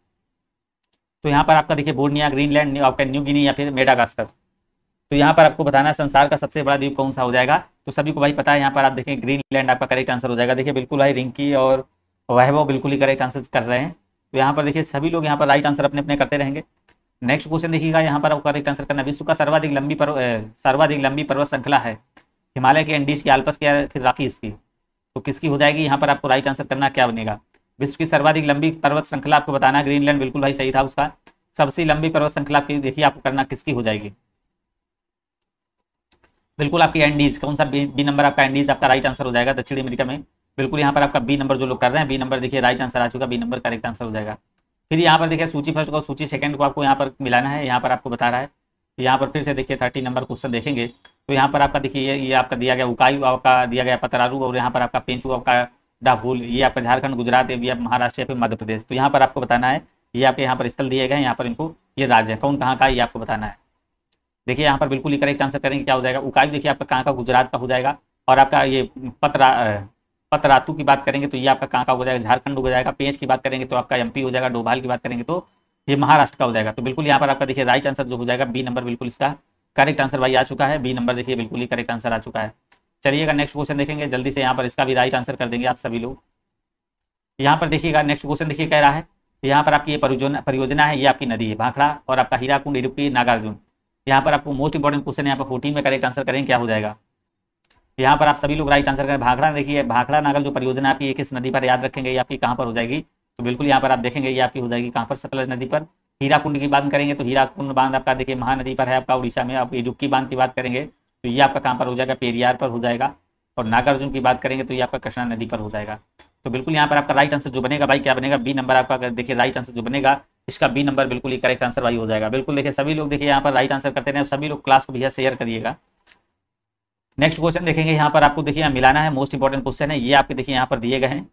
तो यहाँ पर आपका देखिए बोर्निया, ग्रीनलैंड, आपका न्यू गिनी या फिर मेडागास्कर। तो यहाँ पर आपको बताना है संसार का सबसे बड़ा द्वीप कौन सा हो जाएगा। तो सभी को भाई पता है, यहाँ पर आप देखें ग्रीनलैंड आपका करेक्ट आंसर हो जाएगा। देखिए बिल्कुल भाई रिंकी और वैभव बिल्कुल ही करेक्ट आंसर कर रहे हैं। तो यहाँ पर देखिए सभी लोग यहाँ पर राइट आंसर अपने अपने करते रहेंगे। नेक्स्ट क्वेश्चन देखिएगा, यहाँ पर आपको करेक्ट आंसर करना, विश्व का सर्वाधिक लंबी पर्वत श्रृंखला है, हिमालय की, एंडीज की, आल्प्स की या फिर रॉकीज की। तो किसकी हो जाएगी, यहाँ पर आपको राइट आंसर करना क्या बनेगा। विश्व की सर्वाधिक लंबी पर्वत श्रृंखला आपको बताना है, ग्रीनलैंड, बिल्कुल भाई सही था उसका। सबसे लंबी पर्वत श्रृंखला आपकी देखिए आपको करना किसकी हो जाएगी, बिल्कुल आपकी एंडीज। कौन सा बी नंबर आपका एंडीज आपका राइट आंसर हो जाएगा दक्षिण अमेरिका में। बिल्कुल यहाँ पर आपका बी नंबर जो लोग कर रहे हैं, बी नंबर देखिए राइट आंसर आ चुका, बी नंबर करेक्ट आंसर हो जाएगा। फिर यहाँ पर देखिए सूची फर्स्ट को सूची सेकंड को आपको यहाँ पर मिलाना है, यहाँ पर आपको बता रहा है। यहाँ पर फिर से देखिए 30 नंबर क्वेश्चन देखेंगे तो यहाँ पर आपका देखिए ये आपका दिया गया उकाई आपका दिया गया पतरारू, और यहाँ पर आपका पेंचू आपका डाभूल, ये आपका झारखंड, गुजरात या महाराष्ट्र या फिर मध्य प्रदेश। तो यहाँ पर आपको बताना है, ये आपके यहाँ पर स्थल दिए गए हैं, यहाँ पर इनको ये राज्य है कौन कहाँ का ये आपको बताना है। देखिए यहाँ पर बिल्कुल ही करेक्ट आंसर करेंगे क्या हो जाएगा, उकाई देखिए आपका कहाँ का, गुजरात का हो जाएगा। और आपका ये पतरातू की बात करेंगे तो ये आपका कहाँ का हो जाएगा, झारखंड हो जाएगा। पेंच की बात करेंगे तो आपका एमपी हो जाएगा। डोभाल की बात करेंगे तो ये महाराष्ट्र का हो जाएगा। तो बिल्कुल यहाँ पर आपका देखिए राइट आंसर जो हो जाएगा बी नंबर, बिल्कुल इसका करेक्ट आंसर भाई आ चुका है, बी नंबर देखिए बिल्कुल ही करेक्ट आंसर आ चुका है। चलिएगा नेक्स्ट क्वेश्चन देखेंगे जल्दी से, यहाँ पर इसका भी राइट आंसर कर देंगे आप सभी लोग। यहाँ पर देखिएगा नेक्स्ट क्वेश्चन देखिए कह रहा है, यहाँ पर आपकी ये परियोजना है, ये आपकी नदी है भाखड़ा, और आपका हीराकुंड, इडुक्की, नागार्जुन। यहाँ पर आपको मोस्ट इंपॉर्टेंट क्वेश्चन यहाँ पर 14 में करेक्ट आंसर करेंगे क्या हो जाएगा। यहाँ पर आप सभी लोग राइट आंसर करें। भाखड़ा देखिए, भाखड़ा नागल जो परियोजना आपकी ये किस नदी पर, याद रखेंगे ये आपकी कहाँ पर हो जाएगी। तो बिल्कुल यहाँ पर आप देखेंगे ये आपकी हो जाएगी कहाँ पर, सतलज नदी पर। हीराकुंड की बात करेंगे तो हीराकुंड बांध आपका देखिए महानदी पर है आपका उड़ीसा में। आप इडुक्की बांध की बात करेंगे तो ये आपका कहाँ पर हो जाएगा, पेरियार पर हो जाएगा। और नागार्जुन की बात करेंगे तो ये आपका कृष्णा नदी पर हो जाएगा। तो बिल्कुल यहाँ पर आपका राइट आंसर जो बनेगा भाई क्या बनेगा, बी नंबर आपका देखिए राइट आंसर जो बनेगा इसका बी नंबर बिल्कुल ही करेक्ट आंसर भाई हो जाएगा। बिल्कुल देखिए सभी लोग देखिए यहाँ पर राइट आंसर करते हैं, सभी लोग क्लास को भैया शेयर करिएगा। नेक्स्ट क्वेश्चन देखेंगे, यहाँ पर आपको देखिए मिलाना है, मोस्ट इंपॉर्टेंट क्वेश्चन है ये आपके देखिए यहाँ पर दिए गए हैं।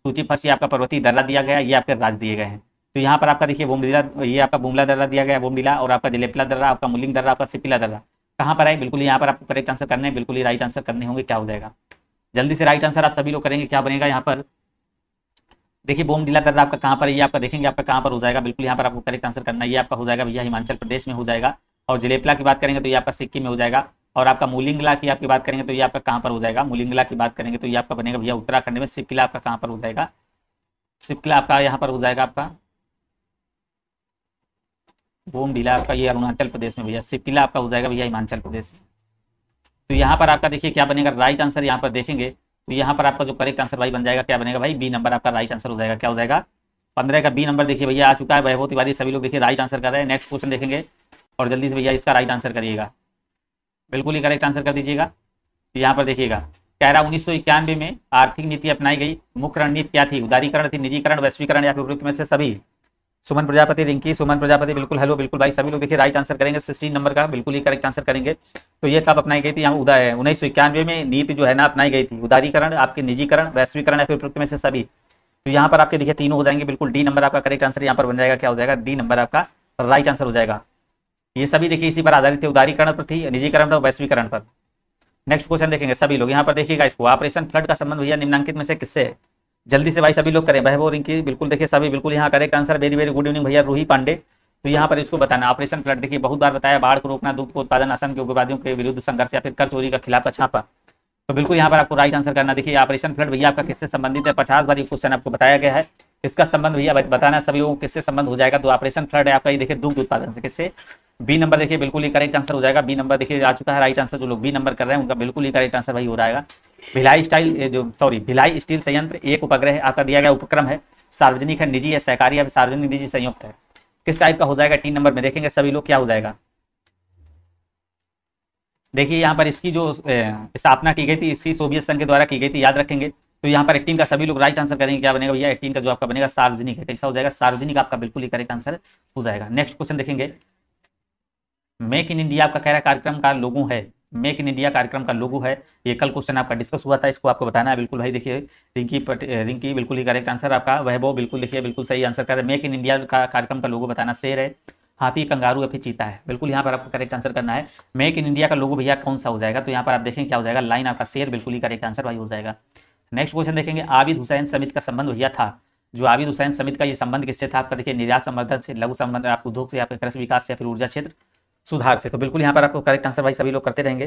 सूची फर्स्ट ये आपका पर्वतीय दर्रा दिया गया है, ये आपके राज्य दिए गए हैं। तो यहाँ पर आपका देखिए बोमडिला, ये आपका बुमला दर्रा दिया गया है बोमडिला, और आपका जलेपला दर्रा, आपका मुलिंग दर्रा, आपका सिपिला दर्रा कहाँ पर है। बिल्कुल यहाँ पर आपको करेक्ट आंसर करने हैं, बिल्कुल ही राइट आंसर करने होंगे क्या हो जाएगा। जल्दी से राइट आंसर आप सभी लोग करेंगे क्या बनेगा। यहाँ पर देखिए बोमडिला दर्रा आपका कहाँ पर है, ये आपका देखेंगे आपका कहाँ पर हो जाएगा। बिल्कुल यहाँ पर आपको करेक्ट आंसर करना है, ये आपका हो जाएगा भैया हिमाचल प्रदेश में हो जाएगा। और जलेपला की बात करेंगे तो ये आपका सिक्किम में हो जाएगा। और आपका मुलिंगला की आपकी बात करेंगे तो ये आपका कहाँ पर हो जाएगा, मुलिंगला की बात करेंगे तो ये आपका बनेगा भैया उत्तराखंड में। सिपकिला आपका कहाँ पर हो जाएगा, सिपकिला आपका यहाँ पर हो जाएगा आपका बोमडिला आपका ये अरुणाचल प्रदेश में भैया। सिपकिला आपका हो जाएगा भैया हिमाचल प्रदेश में। तो यहाँ पर आपका देखिए क्या बनेगा राइट आंसर, यहाँ पर देखेंगे तो यहाँ पर आपका जो करेक्ट आंसर भाई बन जाएगा क्या बनेगा भाई, बी नंबर आपका राइट आंसर हो जाएगा। क्या हो जाएगा 15 का बी नंबर देखिए भैया आ चुका है। वैभव तिवारी सभी लोग देखिए राइट आंसर कर रहे हैं। नेक्स्ट क्वेश्चन देखेंगे और जल्दी से भैया इसका राइट आंसर करिएगा, बिल्कुल ही करेक्ट आंसर कर दीजिएगा। यहाँ पर देखिएगा कह रहा 1991 में आर्थिक नीति अपनाई गई, मुख्य रणनीति क्या थी, उदारीकरण थी, निजीकरण, वैश्वीकरण या फिर उपयुक्त में से सभी। सुमन प्रजापति, रिंकी सुमन प्रजापति बिल्कुल हेलो, बिल्कुल भाई सभी लोग देखिए राइट आंसर करेंगे। 16 नंबर का बिल्कुल ही करेक्ट आंसर करेंगे। तो ये कब अपनाई गई थी, यहाँ 1991 में नीति जो है ना अपनाई गई थी, उदारीकरण, आपके निजीकरण, वैश्वीकरण या फिर उपयुक्त में से सभी। तो यहाँ पर आपके देखिए तीनों हो जाएंगे, बिल्कुल डी नंबर आपका करेक्ट आंसर यहाँ पर बन जाएगा। क्या हो जाएगा, डी नंबर आपका राइट आंसर हो जाएगा। ये सभी देखिए इसी पर आधारित थे, उदारीकरण पर थी, निजीकरण पर, वैश्वीकरण पर। नेक्स्ट क्वेश्चन देखेंगे सभी लोग, यहाँ पर देखिएगा इसको, ऑपरेशन फ्लड का संबंध भैया निम्नांकित में से किससे है। जल्दी से भाई सभी लोग करें। वैभव, रिंकी बिल्कुल देखिए सभी बिल्कुल यहाँ correct answer. Very very good evening भैया रूही पांडे। तो यहाँ पर इसको बताना ऑपरेशन फ्लड देखिए बहुत बार बताया, बाढ़ को रोकना, दूध को उत्पादन, असम के उग्रवादियों के विरुद्ध संघर्ष या फिर कर चोरी का खिलाफ छापा। तो बिल्कुल यहाँ पर आपको राइट आंसर करना। देखिए ऑपरेशन फ्लड भैया आपका किससे संबंधित है, 50 बार ये क्वेश्चन आपको बताया गया है। इसका संबंध भैया बताना सभी लोगों को किससे संबंध हो जाएगा। तो ऑपरेशन फ्लड है आपका ये देखिए दुग्ध उत्पादन से, किससे, बी नंबर देखिए बिल्कुल ही करेक्ट आंसर हो जाएगा। बी नंबर देखिए आ चुका है राइट आंसर। जो लोग बी नंबर कर रहे हैं उनका बिल्कुल ही करेक्ट आंसर भाई हो जाएगा। भिलाई स्टील संयंत्र एक उपग्रह आपका दिया गया उपक्रम है, सार्वजनिक है, निजी है, सहकारी है, सार्वजनिक निजी संयुक्त है, किस टाइप का हो जाएगा। 3 नंबर में देखेंगे सभी लोग क्या हो जाएगा। देखिए यहाँ पर इसकी जो स्थापना की गई थी इसकी सोवियत संघ के द्वारा की गई थी, याद रखेंगे। तो यहाँ पर 18 का सभी लोग राइट आंसर करेंगे। क्या बनेगा भैया 18 का जो आपका बनेगा सार्वजनिक है, कैसा हो जाएगा, सार्वजनिक आपका बिल्कुल ही करेक्ट आंसर हो जाएगा। नेक्स्ट क्वेश्चन देखेंगे, मेक इन इंडिया आपका कह रहा कार्यक्रम का लोगो है, मेक इन इंडिया कार्यक्रम का लोगो है। ये कल क्वेश्चन आपका डिस्कस हुआ था, इसको आपको बताना है। बिल्कुल भाई देखिए रिंकी बिल्कुल ही करेक्ट आंसर आपका। वैभव बिल्कुल देखिए बिल्कुल सही आंसर कर रहे हैं। मेक इन इंडिया का कार्यक्रम का लोगो बताना, शेर है, हाथी, कंगारू या फिर चीता है। बिल्कुल यहाँ पर आपको करेक्ट आंसर करना है। मेक इन इंडिया का लोगो भैया कौन सा हो जाएगा। तो यहाँ पर आप देखें क्या हो जाएगा, लाइन आपका शेर, बिल्कुल ही करेक्ट आंसर भाई हो जाएगा। नेक्स्ट क्वेश्चन देखेंगे, आबिद हुसैन समिति का संबंध भैया था, जो आबिद हुसैन समिति का ये संबंध किससे था आपका, देखिए निर्यात संवर्धन से, लघु संबंध आपको उद्योग से, या फिर कृषि विकास से, या फिर ऊर्जा क्षेत्र सुधार से। तो बिल्कुल यहाँ पर आपको करेक्ट आंसर भाई सभी लोग करते रहेंगे,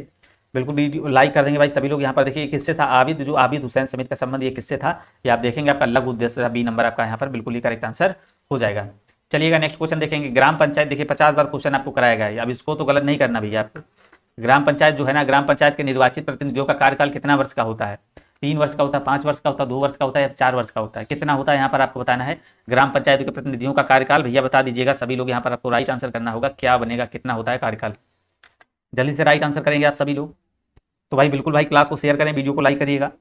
बिल्कुल वीडियो लाइक कर देंगे भाई सभी लोग। यहाँ पर देखिए किससे था आबिद, जो आबिद हुसैन समिति का संबंध ये किससे था, ये आप देखेंगे आपका लघु उद्देश्य था, बी नंबर आपका यहाँ पर बिल्कुल ही करेक्ट आंसर हो जाएगा। चलिएगा नेक्स्ट क्वेश्चन देखेंगे, ग्राम पंचायत देखिए 50 बार क्वेश्चन आपको कराया गया है, अब इसको तो गलत नहीं करना भैया आपको। ग्राम पंचायत जो है ना, ग्राम पंचायत के निर्वाचित प्रतिनिधियों का कार्यकाल कितना वर्ष का होता है। 3 वर्ष का होता है, 5 वर्ष का होता है, 2 वर्ष का होता है या 4 वर्ष का होता है, कितना होता है यहाँ पर आपको बताना है। ग्राम पंचायत के प्रतिनिधियों का कार्यकाल भैया बता दीजिएगा सभी लोग, यहाँ पर आपको राइट आंसर करना होगा, क्या बनेगा, कितना होता है कार्यकाल। जल्दी से राइट आंसर करेंगे आप सभी लोग। तो भाई बिल्कुल भाई क्लास को शेयर करें, वीडियो को लाइक करिएगा।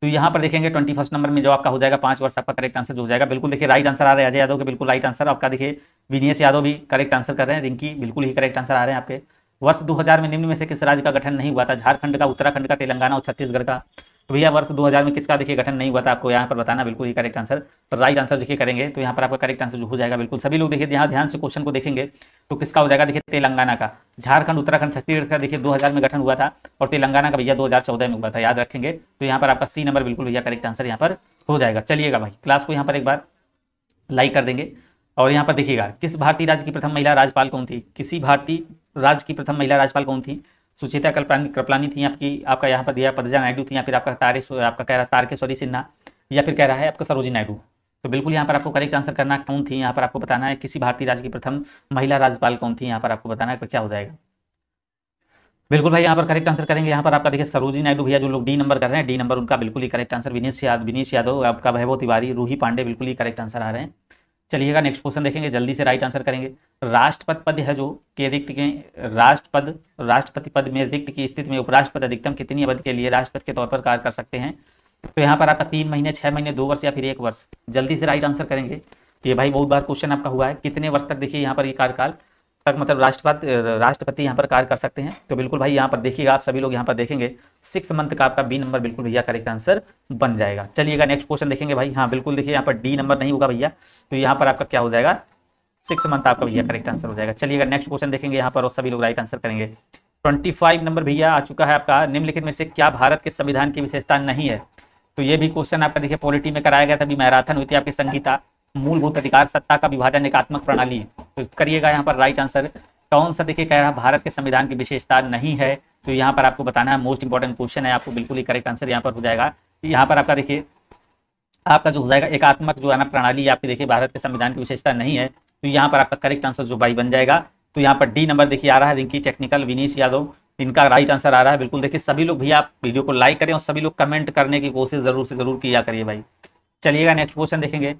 तो यहाँ पर देखेंगे 21 नंबर में जो आपका हो जाएगा 5 वर्ष, आपका करेक्ट आंसर जो हो जाएगा। बिल्कुल देखिए राइट आंसर आ रहे हैं अजय यादव के, बिल्कुल राइट आंसर आपका। देखिए विनेश यादव भी करेक्ट आंसर कर रहे हैं, रिंकी बिल्कुल ही करेक्ट आंसर आ रहे हैं आपके। वर्ष 2000 में निम्न में से किस राज्य का गठन नहीं हुआ था? झारखंड का, उत्तराखंड का, तेलंगाना और छत्तीसगढ़ का। तो भैया वर्ष 2000 में किसका देखिए गठन नहीं हुआ था, आपको यहाँ पर बताना, बिल्कुल ही करेक्ट आंसर। तो राइट आंसर देखिए करेंगे तो यहाँ पर आपका करेक्ट आंसर जो हो जाएगा, बिल्कुल सभी लोग देखिए यहाँ ध्यान से क्वेश्चन को देखेंगे तो किसका हो जाएगा, देखिए तेलंगाना का। झारखंड, उत्तराखंड, छत्तीसगढ़ का देखिए 2000 में गठन हुआ था और तेलंगाना का भैया 2014 में हुआ था, याद रखेंगे। तो यहाँ पर आपका सी नंबर बिल्कुल भैया करेक्ट आंसर यहाँ पर हो जाएगा। चलिएगा भाई क्लास को यहाँ पर एक बार लाइक कर देंगे। और यहाँ पर देखिएगा किस भारतीय राज्य की प्रथम महिला राज्यपाल कौन थी? किसी भारतीय राज्य की प्रथम महिला राज्यपाल कौन थी? सुचेता कृपलानी थी आपकी, आपका यहाँ पर दिया पदजा नायडू थी, या फिर आपका आपका कह रहा है तारकेश्वरी सिन्हा, या फिर कह रहा है आपका सरोजिनी नायडू। तो बिल्कुल यहाँ पर आपको करेक्ट आंसर करना कौन थी, यहाँ पर आपको बताना है किसी भारतीय राज्य की प्रथम महिला राज्यपाल कौन थी, यहाँ पर आपको बताना है तो क्या हो जाएगा। बिल्कुल भाई यहाँ पर करेक्ट आंसर करेंगे, यहाँ पर आपका देखिए सरोजिनी नायडू भैया, जो लोग डी नंबर कर रहे हैं डी नंबर उनका बिल्कुल ही करेक्ट आंसर। विनेश यादव, आपका वैभव तिवारी, रूही पांडे बिल्कुल ही करेक्ट आंसर आ रहे हैं। चलिएगा नेक्स्ट क्वेश्चन देखेंगे, जल्दी से राइट आंसर करेंगे। राष्ट्रपति पद है जो के रिक्त के राष्ट्रपति पद में रिक्त की स्थिति में उपराष्ट्रपति अधिकतम कितनी अवधि के लिए राष्ट्रपति के तौर पर कार्य कर सकते हैं? तो यहाँ पर आपका 3 महीने, 6 महीने, 2 वर्ष या फिर 1 वर्ष। जल्दी से राइट आंसर करेंगे। ये भाई बहुत बार क्वेश्चन आपका हुआ है, कितने वर्ष तक देखिए यहाँ पर ये कार्यकाल तक मतलब राष्ट्रपति यहाँ पर कार्य कर सकते हैं। तो बिल्कुल भाई यहाँ पर देखिएगा आप सभी लोग यहाँ पर देखेंगे 6 मंथ का आपका बी नंबर बिल्कुल भैया करेक्ट आंसर बन जाएगा। चलिएगा नेक्स्ट क्वेश्चन देखेंगे भाई। हाँ बिल्कुल देखिए यहाँ पर डी नंबर नहीं होगा भैया, तो यहाँ पर आपका क्या हो जाएगा 6 मंथ आपका भैया करेक्ट आंसर हो जाएगा। चलिएगा नेक्स्ट क्वेश्चन देखेंगे यहाँ पर और सभी लोग राइट आंसर करेंगे। 25 नंबर भैया आ चुका है आपका, निम्नलिखित में से क्या भारत के संविधान की विशेषता नहीं है? तो ये भी क्वेश्चन आपका देखिए पॉलिटी में कराया गया था, अभी मैराथन हुई थी आपकी, संहिता, मूलभूत अधिकार, सत्ता का विभाजन, एकात्मक प्रणाली। तो करिएगा यहाँ पर राइट आंसर कौन सा देखिए कह रहा है भारत के संविधान की विशेषता नहीं है। तो यहाँ पर आपको बताना है, मोस्ट इंपॉर्टेंट क्वेश्चन है, आपको बिल्कुल ही करेक्ट आंसर यहाँ पर हो जाएगा। यहाँ पर आपका देखिए आपका जो हो जाएगा एकात्मक जो है ना प्रणाली, आपकी देखिए भारत के संविधान की विशेषता नहीं है। तो यहाँ पर आपका करेक्ट आंसर जो भाई बन जाएगा। तो यहाँ पर डी नंबर देखिए आ रहा है, रिंकी टेक्निकल, विनीश यादव, इनका राइट आंसर आ रहा है। बिल्कुल देखिए सभी लोग भैया आप वीडियो को लाइक करें और सभी लोग कमेंट करने की कोशिश जरूर से जरूर किया करिए भाई। चलिएगा नेक्स्ट क्वेश्चन देखेंगे।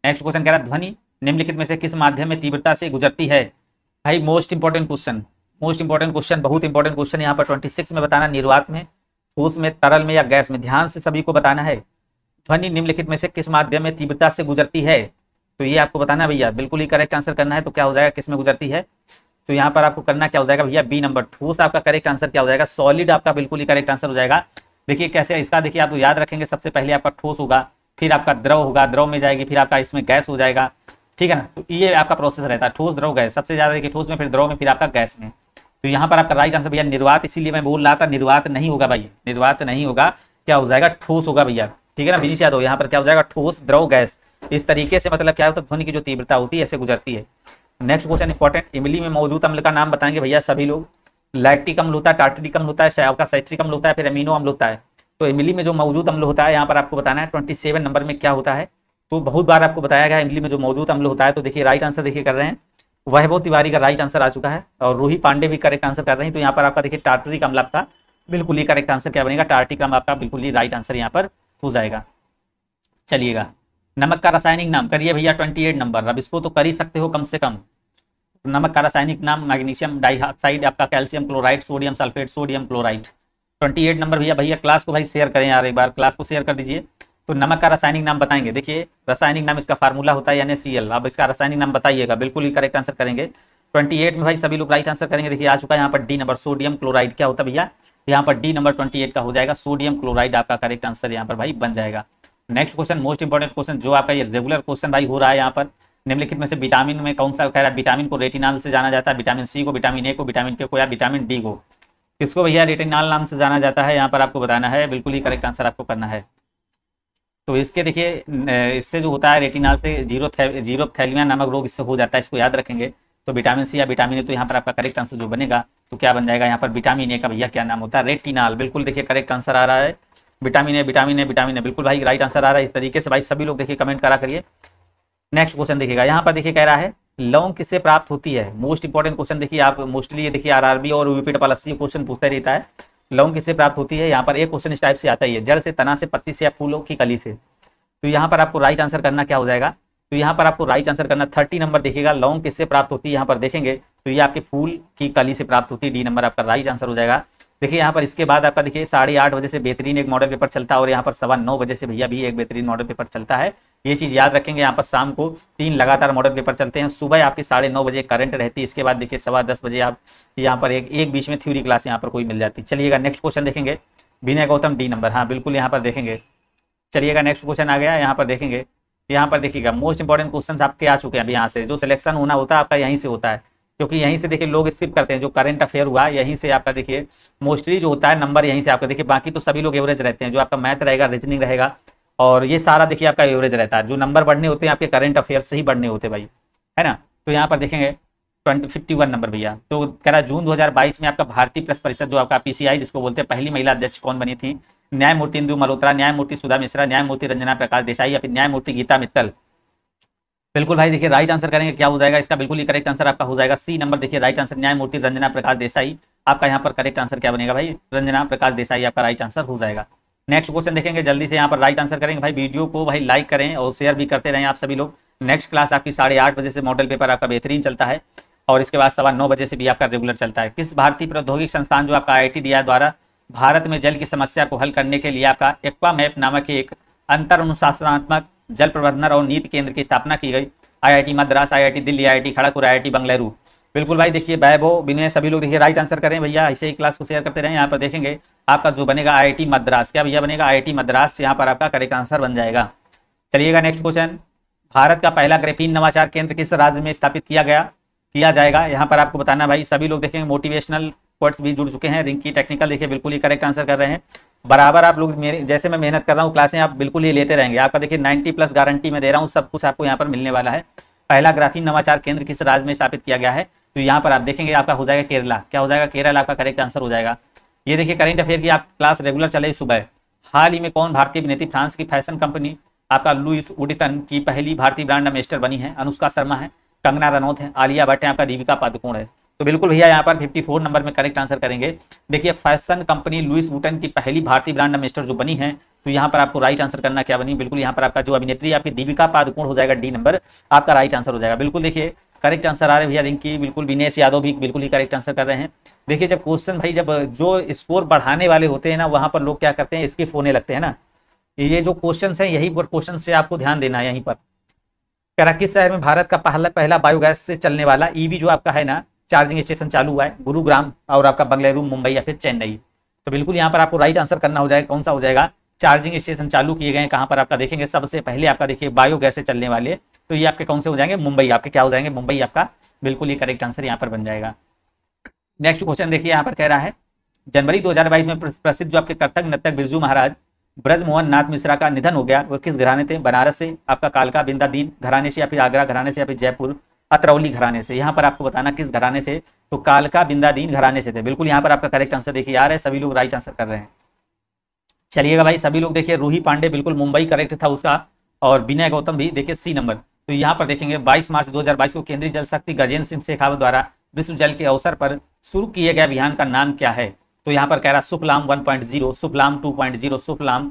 नेक्स्ट क्वेश्चन कह रहा है ध्वनि निम्नलिखित में से किस माध्यम में तीव्रता से गुजरती है? भाई मोस्ट इंपॉर्टेंट क्वेश्चन, बहुत इंपॉर्टेंट क्वेश्चन यहाँ पर 26 में बताना, निर्वात में, ठोस में, तरल में या गैस में। ध्यान से सभी को बताना है, ध्वनि निम्नलिखित में से किस माध्यम में तीव्रता से गुजरती है? तो ये आपको बताना है भैया, बिल्कुल ही करेक्ट आंसर करना है। तो क्या हो जाएगा, किस में गुजरती है? तो यहाँ पर आपको करना क्या हो जाएगा भैया, बी नंबर, ठोस आपका करेक्ट आंसर क्या हो जाएगा, सॉलिड आपका बिल्कुल ही करेक्ट आंसर हो जाएगा। देखिए कैसे इसका देखिए आप याद रखेंगे, सबसे पहले आपका ठोस होगा, फिर आपका द्रव होगा, द्रव में जाएगी, फिर आपका इसमें गैस हो जाएगा, ठीक है ना। तो ये आपका प्रोसेस रहता है, ठोस, द्रव, गैस। सबसे ज्यादा देखिए ठोस में, फिर द्रव में, फिर आपका गैस में। तो यहाँ पर आपका राइट आंसर भैया निर्वात, इसीलिए मैं बोल रहा था निर्वात नहीं होगा भाई, निर्वात नहीं होगा, क्या हो जाएगा, ठोस होगा भैया, ठीक है ना। विनीश यादव यहाँ पर क्या हो जाएगा, ठोस, द्रव, गैस। इस तरीके से मतलब क्या होता है, ध्वनि की जो तीव्रता होती है ऐसे गुजरती है। नेक्स्ट क्वेश्चन इंपॉर्टेंट, इमली में मौजूद अम्ल का नाम बताएंगे भैया सभी लोग। लैक्टिक अम्ल होता है, टार्टरिक अम्ल होता है, आपका साइट्रिक अम्ल होता है, फिर अमीनो अम्ल होता है। तो इमली में जो मौजूद अम्ल होता है यहाँ पर आपको बताना है 27 नंबर में क्या होता है। तो बहुत बार आपको बताया गया इमली में जो मौजूद अम्ल होता है। तो देखिए राइट आंसर देखिए कर रहे हैं, वैभव तिवारी का राइट आंसर आ चुका है और रूही पांडे भी करेक्ट आंसर कर रहे हैं। तो यहाँ पर आपका देखिए टार्टरिक अम्ल आपका बिल्कुल ही करेक्ट आंसर क्या बनेगा, टार्टिक अम्ल आपका बिल्कुल ही राइट आंसर यहाँ पर हो जाएगा। चलिएगा नमक का रासायनिक नाम करिए भैया 28 नंबर, अब इसको तो कर ही सकते हो कम से कम। नमक का रासायनिक नाम मैग्नीशियम डाइऑक्साइड, आपका calcium chloride, sodium sulphate, sodium chloride. 28 number भैया क्लास को भाई शेयर करें यार, एक बार क्लास को शेयर कर दीजिए। तो नमक का रासायनिक नाम बताएंगे, देखिए रासायनिक नाम इसका फार्मूला होता है NaCl। अब इसका रासायनिक नाम बताइएगा, बिल्कुल ही करेक्ट आंसर करेंगे। 28 में भाई सभी लोग राइट आंसर करेंगे। देखिए आ चुका है यहाँ पर डी नंबर, सोडियम क्लोराइड। क्या होता है भैया, यहाँ पर डी नंबर 28 का हो जाएगा, सोडियम क्लोराइड आपका करेक्ट आंसर यहाँ पर भाई बन जाएगा। Next question most important question जो आपका ये रेगुलर क्वेश्चन भाई हो रहा है यहाँ पर, निम्नलिखित में से विटामिन में कौन सा कह रहा है, विटामिन को रेटिनॉल से जाना जाता है, विटामिन सी को, विटामिन ए को, विटामिन के को या विटामिन डी को। किसको भैया रेटिनॉल नाम से जाना जाता है, यहाँ पर आपको बताना है, बिल्कुल ही करेक्ट आंसर आपको करना है। तो इसके देखिए इससे जो होता है रेटिनॉल से जीरोप्थैल्मिया नामक रोग इससे हो जाता है, इसको याद रखेंगे। तो विटामिन सी या विटामिन ए, तो यहाँ पर आपका करेक्ट आंसर जो बनेगा तो क्या बन जाएगा, यहाँ पर विटामिन ए का भैया क्या नाम होता है, रेटिनॉल। बिल्कुल देखिए करेक्ट आंसर आ रहा है, vitamin A, vitamin A, vitamin A, बिल्कुल भाई राइट आंसर आ रहा है। इस तरीके से भाई सभी लोग देखिए कमेंट करा करिए। नेक्स्ट क्वेश्चन देखिएगा, यहाँ पर देखिए कह रहा है लौंग किससे प्राप्त होती है। मोस्ट इंपॉर्टेंट क्वेश्चन देखिए आप, मोस्टली ये देखिए आरआरबी और यूपी 80 क्वेश्चन पूछता रहता है। लौंग किससे प्राप्त होती है? यहाँ पर एक क्वेश्चन इस टाइप से आता ही है, जड़ से, तना से, पत्ती से या फूलों की कली से। तो यहाँ पर आपको राइट आंसर करना क्या हो जाएगा? तो यहाँ पर आपको राइट आंसर करना 30 नंबर देखिएगा, लौंग किससे प्राप्त होती है यहाँ पर देखेंगे तो ये आपके फूल की कली से प्राप्त होती है, डी नंबर आपका राइट आंसर हो जाएगा। देखिए यहाँ पर इसके बाद आपका देखिए 8:30 बजे से बेहतरीन एक मॉडल पेपर चलता है और यहाँ पर 9:15 बजे से भैया भी एक बेहतरीन मॉडल पेपर चलता है। ये चीज़ याद रखेंगे, यहाँ पर शाम को 3 लगातार मॉडल पेपर चलते हैं, सुबह आपकी 9:30 बजे करंट रहती है, इसके बाद देखिए 10:15 बजे आप यहाँ पर एक बीच में थ्योरी क्लास यहाँ पर कोई मिल जाती है। चलिएगा नेक्स्ट क्वेश्चन देखेंगे, विनय गौतम डी नंबर, हाँ बिल्कुल यहाँ पर देखेंगे। चलिएगा नेक्स्ट क्वेश्चन आ गया, यहाँ पर देखेंगे, यहाँ पर देखिएगा मोस्ट इंपॉर्टेंट क्वेश्चन आपके आ चुके हैं। अभी यहाँ से जो सिलेक्शन होना होता है आपका यहीं से होता है, क्योंकि यहीं से देखिए लोग स्किप करते हैं, जो करंट अफेयर हुआ यहीं से आपका देखिए मोस्टली जो होता है नंबर यहीं से आपका देखिए, बाकी तो सभी लोग एवरेज रहते हैं, जो आपका मैथ रहेगा, रीजनिंग रहेगा और ये सारा देखिए आपका एवरेज रहता है। जो नंबर बढ़ने होते हैं आपके करंट अफेयर से ही बढ़ने होते हैं भाई, है ना। तो यहाँ पर देखेंगे 51 नंबर भैया, तो कह रहा जून 2022 में आपका भारतीय प्रेस परिषद जो आपका PCI जिसको बोलते हैं, पहली महिला अध्यक्ष कौन बनी थी? न्यायमूर्ति इंदु मल्होत्रा, न्यायमूर्ति सुधा मिश्रा, न्यायमूर्ति रंजना प्रकाश देसाई या फिर न्यायमूर्ति गीता मित्तल? बिल्कुल भाई देखिए राइट आंसर करेंगे, क्या हो जाएगा इसका? बिल्कुल ही करेक्ट आंसर आपका हो जाएगा सी नंबर, देखिए राइट आंसर न्यायमूर्ति रंजना प्रकाश देसाई। आपका यहाँ पर करेक्ट आंसर क्या बनेगा भाई? रंजना प्रकाश देसाई आपका राइट आंसर हो जाएगा। नेक्स्ट क्वेश्चन देखेंगे, जल्दी से यहाँ पर राइट आंसर करेंगे भाई। वीडियो को भाई लाइक करें और शेयर भी करते रहें आप सभी लोग। नेक्स्ट क्लास आपकी 8:30 बजे से मॉडल पेपर आपका बेहतरीन चलता है और इसके बाद 9:15 बजे से भी आपका रेगुलर चलता है। किस भारतीय प्रौद्योगिक संस्थान जो आपका IIT दिया द्वारा भारत में जल की समस्या को हल करने के लिए आपका एक्वा मैप नामक एक अंतर अनुशासनात्मक जल प्रबंधन और नीति केंद्र की स्थापना की गई? IIT Madras, IIT Delhi, IIT Kharagpur, IIT Bengaluru. बिल्कुल भाई देखिए वैभव, विनय सभी लोग देखिए राइट आंसर करें भैया, ऐसे ही क्लास को शेयर करते रहें। यहाँ पर देखेंगे आपका जो बनेगा IIT मद्रास, क्या भैया बनेगा? IIT मद्रास यहाँ पर आपका करेक्ट आंसर बन जाएगा। चलिएगा नेक्स्ट क्वेश्चन, भारत का पहला ग्रेफीन नवाचार केंद्र किस राज्य में स्थापित किया जाएगा? यहाँ पर आपको बताना भाई, सभी लोग देखेंगे मोटिवेशनल कोट्स भी जुड़ चुके हैं। रिंकी टेक्निकल देखिए बिल्कुल ही करेक्ट आंसर कर रहे हैं। बराबर आप लोग मेरे जैसे मैं मेहनत कर रहा हूँ, क्लासें आप बिल्कुल ही लेते रहेंगे। आपका देखिए 90+ गारंटी में दे रहा हूँ, सब कुछ आपको यहाँ पर मिलने वाला है। पहला ग्राफीन नवाचार केंद्र किस राज्य में स्थापित किया गया है? तो यहाँ पर आप देखेंगे आपका हो जाएगा केरला। क्या हो जाएगा? केरला आपका करेक्ट आंसर हो जाएगा। ये देखिए करेंट अफेयर की आप क्लास रेगुलर चले सुबह। हाल ही में कौन भारतीय अभिनेत्री फ्रांस की फैशन कंपनी आपका लुइस वुडिटन की पहली भारतीय ब्रांड एम्बेसडर बनी है? अनुष्का शर्मा है, कंगना रनौत है, आलिया भट्ट है, आपका दीपिका पादुकोण है। तो बिल्कुल भैया यहाँ पर 54 नंबर में करेक्ट आंसर करेंगे। देखिए फैशन कंपनी लुइस वुडिटन की पहली भारतीय ब्रांड एम्बेसडर जो बनी है, तो यहाँ पर आपको राइट आंसर करना क्या बनी? बिल्कुल यहाँ पर आपका जो अभिनेत्री आपकी दीपिका पादुकोण हो जाएगा, डी नंबर आपका राइट आंसर हो जाएगा। बिल्कुल देखिए करेक्ट आंसर आ रहे भैया रिंकी, बिल्कुल विनेश यादव भी बिल्कुल ही करेक्ट आंसर कर रहे हैं। देखिए जब क्वेश्चन भाई जब जो स्कोर बढ़ाने वाले होते हैं ना, वहां पर लोग क्या करते हैं, स्किप होने लगते हैं ना। ये जो क्वेश्चन है यही क्वेश्चन से आपको ध्यान देना है। यहीं पर कह रहा किस शहर में भारत का पहला बायोगैस से चलने वाला EV जो आपका है ना चार्जिंग स्टेशन चालू हुआ है? गुरुग्राम और आपका बेंगलुरु, मुंबई या फिर चेन्नई? तो बिल्कुल यहाँ पर आपको राइट आंसर करना हो जाएगा, कौन सा हो जाएगा? चार्जिंग स्टेशन चालू किए गए कहाँ पर आपका देखेंगे सबसे पहले आपका देखिए बायोगैस से चलने वाले, तो ये आपके कौन से हो जाएंगे? मुंबई। आपके क्या हो जाएंगे? मुंबई आपका बिल्कुल ही करेक्ट आंसर यहाँ पर बन जाएगा। नेक्स्ट क्वेश्चन देखिए यहाँ पर कह रहा है, जनवरी 2022 में प्रसिद्ध जो आपके कथक नर्तक बिरजू महाराज ब्रजमोहन नाथ मिश्रा का निधन हो गया। वो किस घराने थे? बनारस से, आपका कालका बिंदादीन घराने से, या फिर आगरा घराने से, या फिर जयपुर अतरौली घराने से? यहाँ पर आपको बताना किस घराने से, तो कालका बिंदादीन घराने से थे। बिल्कुल यहाँ पर आपका करेक्ट आंसर देखिए आ रहा है, सभी लोग राइट आंसर कर रहे हैं। चलिएगा भाई सभी लोग देखिए रूही पांडे बिल्कुल मुंबई करेक्ट था उसका, और विनय गौतम भी देखिए सी नंबर। तो यहाँ पर देखेंगे 22 मार्च 2022 को केंद्रीय जल शक्ति गजेंद्र सिंह शेखावत द्वारा विश्व जल के अवसर पर शुरू किए गए अभियान का नाम क्या है? तो यहाँ पर कह रहा सुफलाम 1.0, सुफलाम 2.0, सुफलाम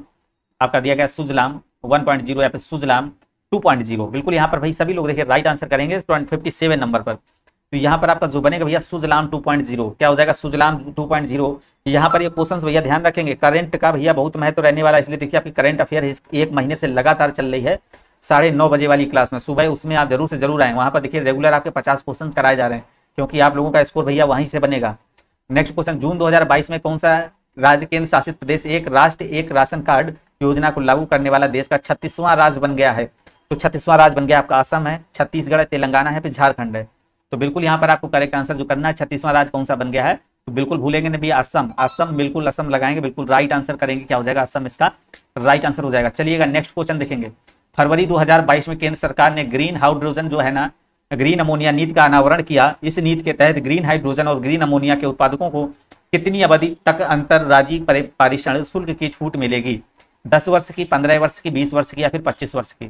आपका दिया गया सुजलाम 1.0 या फिर सुजलाम 2.0। बिल्कुल यहाँ पर भाई सभी लोग देखिए राइट आंसर करेंगे 57 नंबर पर। तो यहाँ पर आपका जो बनेगा भैया सुजलाम 2.0, क्या हो जाएगा? सुजलाम 2.0। यहाँ पर ये क्वेश्चन भैया ध्यान रखेंगे, करंट का भैया बहुत महत्व रहने वाला है, इसलिए देखिए आपकी करंट अफेयर एक महीने से लगातार चल रही है 9:30 बजे वाली क्लास में सुबह, उसमें आप जरूर से जरूर आए। वहाँ पर देखिए रेगुलर आपके 50 क्वेश्चन कराए जा रहे हैं, क्योंकि आप लोगों का स्कोर भैया वहीं से बनेगा। नेक्स्ट क्वेश्चन, जून 2022 में कौन सा राज्य केंद्र शासित प्रदेश एक राष्ट्र एक राशन कार्ड योजना को लागू करने वाला देश का 36वां राज्य बन गया है? तो 36वां राज्य बन गया आपका असम है, छत्तीसगढ़ है, तेलंगाना है, फिर झारखंड है। तो बिल्कुल यहाँ पर आपको करेक्ट आंसर जो करना है 36वां राज्य कौन सा बन गया है, तो बिल्कुल भूलेंगे नहीं भैया असम। असम बिल्कुल असम लगाएंगे, बिल्कुल राइट आंसर करेंगे, क्या हो जाएगा? असम इसका राइट आंसर हो जाएगा। चलिएगा नेक्स्ट क्वेश्चन देखेंगे, फरवरी 2022 में केंद्र सरकार ने ग्रीन हाइड्रोजन जो है ना ग्रीन अमोनिया नीति का अनावरण किया। इस नीति के तहत ग्रीन हाइड्रोजन और ग्रीन अमोनिया के उत्पादकों को कितनी अवधि तक अंतरराज्यीय पारिश्रमिक शुल्क की छूट मिलेगी? 10 वर्ष की, 15 वर्ष की, 20 वर्ष की, या फिर 25 वर्ष की?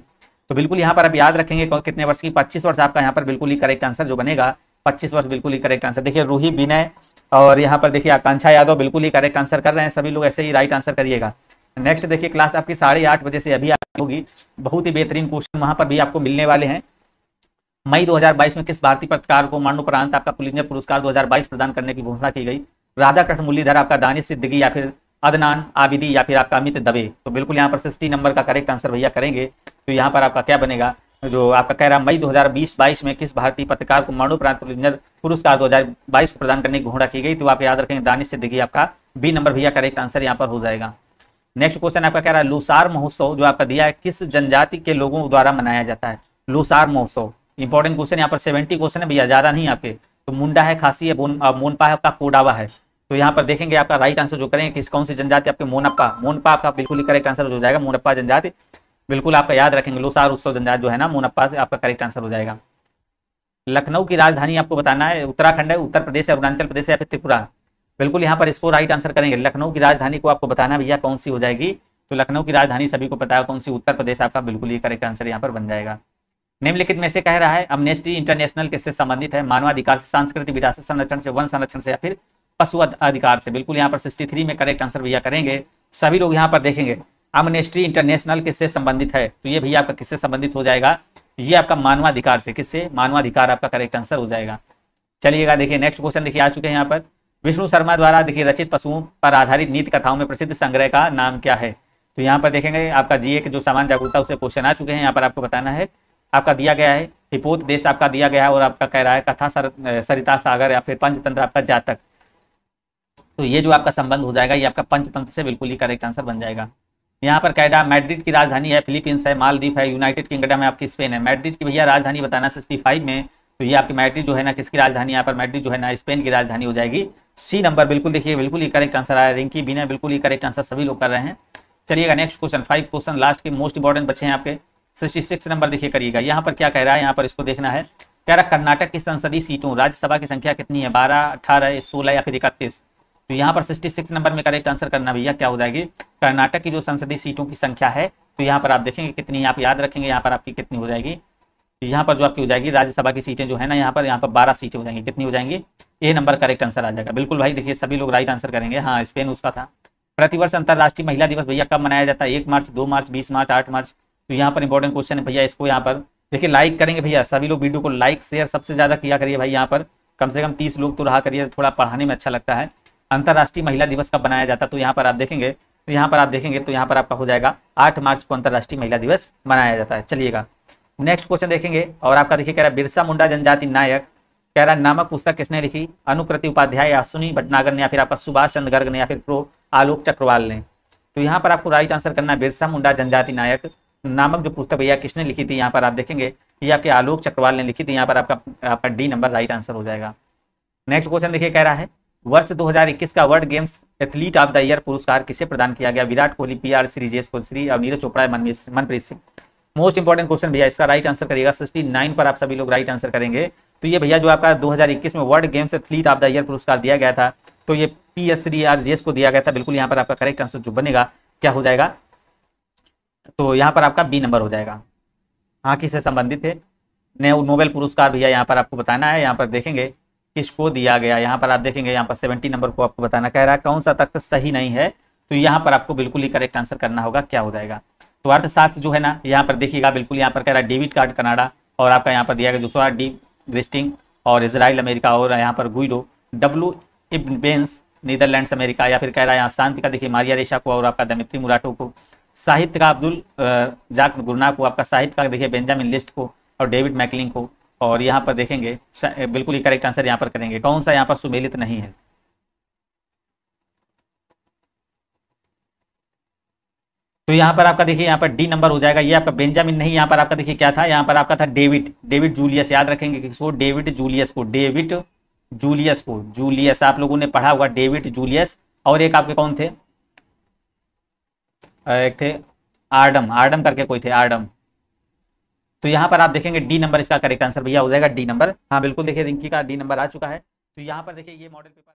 तो बिल्कुल यहाँ पर आप याद रखेंगे कितने वर्ष की, 25 वर्ष आपका यहाँ पर बिल्कुल ही करेक्ट आंसर जो बनेगा 25 वर्ष बिल्कुल ही करेक्ट आंसर। देखिए रूही, विनय और यहाँ पर देखिए आकांक्षा यादव बिल्कुल ही करेक्ट आंसर कर रहे हैं, सभी लोग ऐसे ही राइट आंसर करिएगा। नेक्स्ट देखिए क्लास आपकी 8:30 बजे से अभी होगी, बहुत ही बेहतरीन क्वेश्चन वहां पर भी आपको मिलने वाले हैं। मई 2022 में किस भारतीय पत्रकार को मरणोपरांत आपका पुलित्जर पुरस्कार 2022 प्रदान करने की घोषणा की गई? राधाकृष्ण मुरलीधर, आपका दानिश सिद्दीकी, या फिर अदनान आबिदी, या फिर आपका अमित दवे। तो बिल्कुल यहाँ पर 60 नंबर का करेक्ट आंसर भैया करेंगे। तो यहाँ पर आपका क्या बनेगा, जो आपका कह रहा मई 2020-22 में किस भारतीय पत्रकार को मरणोपरांत पुलित्जर पुरस्कार 2022 प्रदान करने की घोषणा की गई? तो आप याद रखेंगे दानिश सिद्दीकी, आपका बी नंबर भैया करेक्ट आंसर यहाँ पर हो जाएगा। नेक्स्ट क्वेश्चन आपका कह रहा है लूसार महोत्सव जो आपका दिया है किस जनजाति के लोगों द्वारा मनाया जाता है? लूसार महोत्सव इंपॉर्टेंट क्वेश्चन, यहाँ पर 70 क्वेश्चन है भैया, ज्यादा नहीं आपके। तो मुंडा है, खासी है, मोनपा है, आपका कोडावा है। तो यहाँ पर देखेंगे आपका राइट आंसर जो करेंगे किस कौन सी जनजाति, आपके मोनपा आपका बिल्कुल ही करेक्ट आंसर हो जाएगा। मोनप्पा जनजाति बिल्कुल आपका याद रखेंगे। लूसार उत्सव जनजाति जो है ना मोनप्पा से आपका करेक्ट आंसर हो जाएगा। लखनऊ की राजधानी आपको बताना है, उत्तराखंड है, उत्तर प्रदेश है, अरुणाचल प्रदेश है, या फिर त्रिपुरा। बिल्कुल यहाँ पर इसको राइट आंसर करेंगे। लखनऊ की राजधानी को आपको बताना भैया कौन सी हो जाएगी? तो लखनऊ की राजधानी सभी को पता है कौन सी, उत्तर प्रदेश आपका बिल्कुल ही करेक्ट आंसर यहाँ पर बन जाएगा। निम्नलिखित में से कह रहा है अमनेस्टी इंटरनेशनल किससे संबंधित है? मानवाधिकार से, सांस्कृतिक विरासत संरक्षण से, वन संरक्षण से, या फिर पशु अधिकार से। बिल्कुल यहाँ पर 63 में करेक्ट आंसर भैया करेंगे। सभी लोग यहाँ पर देखेंगे अमनेस्टी इंटरनेशनल किससे संबंधित है? तो ये भैया आपका किससे संबंधित हो जाएगा? ये आपका मानवाधिकार से। किससे? मानवाधिकार आपका करेक्ट आंसर हो जाएगा। चलिएगा देखिए नेक्स्ट क्वेश्चन देखिए आ चुके हैं यहाँ पर। विष्णु शर्मा द्वारा देखिए रचित पशुओं पर आधारित नीति कथाओं में प्रसिद्ध संग्रह का नाम क्या है? तो यहाँ पर देखेंगे आपका जीए के जो सामान्य जागरूकता उससे क्वेश्चन आ चुके हैं। यहाँ पर आपको बताना है, आपका दिया गया है हिपोत देश आपका दिया गया है, और आपका कह रहा है कथा सरिता सागर, या फिर पंचतंत्र आपका जातक। तो ये जो आपका संबंध हो जाएगा ये आपका पंचतंत्र से बिल्कुल ही करेक्ट आंसर बन जाएगा। यहाँ पर कैडा मैड्रिड की राजधानी है, फिलीपींस है, मालदीव है, यूनाइटेड किंगडम है, आपकी स्पेन है। मैड्रिड की भैया राजधानी बताना 65 में। तो ये आपकी मैड्रिड जो है ना किसकी राजधानी? यहाँ पर मैड्रिड जो है ना स्पेन की राजधानी हो जाएगी। सी नंबर बिल्कुल देखिए बिल्कुल ही करेक्ट आंसर आया। रिंकी बिना बिल्कुल ही करेक्ट आंसर सभी लोग कर रहे हैं। चलिएगा नेक्स्ट क्वेश्चन 5 क्वेश्चन लास्ट के मोस्ट इंपॉर्टेंट बच्चे हैं आपके। 66 नंबर देखिए करिएगा। यहाँ पर क्या कह रहा है, यहाँ पर इसको देखना है। कह रहा कर्नाटक की संसदीय सीटों राज्यसभा की संख्या कितनी है? 12, 18, 16 या फिर 31। तो यहाँ पर 66 नंबर में करेक्ट आंसर करना भैया क्या हो जाएगी? कर्नाटक की जो संसदीय सीटों की संख्या है तो यहाँ पर आप देखेंगे कितनी, आप याद रखेंगे यहाँ पर आपकी कितनी हो जाएगी। यहाँ पर जो आपकी हो जाएगी राज्यसभा की सीटें जो है ना यहाँ पर 12 सीटें हो जाएंगी। कितनी हो जाएंगी? ए नंबर करेक्ट आंसर आ जाएगा। बिल्कुल भाई देखिए सभी लोग राइट आंसर करेंगे। हाँ स्पेन उसका था। प्रतिवर्ष अंतर्राष्ट्रीय महिला दिवस भैया कब मनाया जाता है? 1 मार्च, 2 मार्च, 20 मार्च, 8 मार्च। तो यहाँ पर इंपॉर्टेंट क्वेश्चन है भैया, इसको यहाँ पर देखिए लाइक करेंगे भैया सभी लोग। वीडियो को लाइक शेयर सबसे ज्यादा किया करिए भाई। यहाँ पर कम से कम 30 लोग तो रहा करिए, थोड़ा पढ़ाने में अच्छा लगता है। अंतर्राष्ट्रीय महिला दिवस कब बनाया जाता है? तो यहाँ पर आप देखेंगे तो यहाँ पर आपका हो जाएगा 8 मार्च को अंतर्राष्ट्रीय महिला दिवस मनाया जाता है। चलिएगा नेक्स्ट क्वेश्चन देखेंगे। और आपका देखिए कह रहा है बिरसा मुंडा जनजाति नायक कह रहा है नामक पुस्तक किसने लिखी? अनुकृति उपाध्याय, या सुनी भटनागर ने, या फिर आपका सुभाष चंद्र गर्ग ने, या फिर प्रो आलोक चक्रवाल ने। तो यहाँ पर आपको राइट आंसर करना है बिरसा मुंडा जनजाति नायक नामक जो पुस्तक भैया किसने लिखी थी? यहाँ पर आप देखेंगे ये आपके आलोक चक्रवाल ने लिखी थी। यहाँ पर आपका डी नंबर राइट आंसर हो जाएगा। नेक्स्ट क्वेश्चन देखिए कह रहा है वर्ष 2021 का world games athlete of the year पुरस्कार किसे प्रदान किया गया? विराट कोहली, पीआर श्रीजेश कोहली, और Neeraj Chopra, Manpreet Singh. Most important question भैया, इसका राइट आंसर करिएगा। 69 पर आप सभी लोग राइट आंसर करेंगे। तो ये भैया जो आपका 2021 में world games athlete of the year पुरस्कार दिया गया था तो ये पीएस श्रीजेश को दिया गया था। बिल्कुल यहाँ पर आपका करेक्ट आंसर जो बनेगा क्या हो जाएगा? तो यहाँ पर आपका बी नंबर हो जाएगा। हाँ किससे संबंधित है? नोबेल पुरस्कार भैया यहाँ पर आपको बताना है। यहाँ पर देखेंगे किसको दिया गया। यहाँ पर आप देखेंगे यहाँ पर 70 नंबर को आपको बताना। कह रहा है कौन सा तथ्य सही नहीं है? तो यहाँ पर आपको बिल्कुल ही करेक्ट आंसर करना होगा। क्या हो जाएगा? तो अर्थशास्त्र जो है ना यहाँ पर देखिएगा बिल्कुल यहाँ पर कह रहा है डेविड कार्ड कनाडा, और आपका यहाँ पर दिया गया जोशुआ डी वेस्टिंग, और इजराइल अमेरिका, और यहाँ पर गुइडो डब्ल्यू इब्बेंस नीदरलैंड्स अमेरिका, या फिर कह रहा है यहाँ शांति का देखिए मारिया रेशा को, और आपका दमित्री मुराटो को, साहित्य का अब्दुल जाक गुरना को, आपका साहित्य का देखिए बेंजामिन लिस्ट को, और डेविड मैकलिंग को। और यहाँ पर देखेंगे बिल्कुल ही करेक्ट आंसर यहाँ पर करेंगे। कौन सा यहाँ पर सुमेलित नहीं है? तो यहाँ पर आपका देखिए यहाँ पर डी नंबर हो जाएगा। ये आपका बेंजामिन नहीं, यहाँ पर आपका देखिए क्या था? यहाँ पर आपका था डेविड जूलियस। याद रखेंगे किसको? डेविड जूलियस आप लोगों ने पढ़ा हुआ, डेविड जूलियस। और एक आपके कौन थे? एक थे आर्डम करके कोई थे, आर्डम। तो यहाँ पर आप देखेंगे डी नंबर इसका करेक्ट आंसर भैया हो जाएगा, डी नंबर। हाँ बिल्कुल देखिए रिंकी का डी नंबर आ चुका है। तो यहाँ पर देखिए ये मॉडल पेपर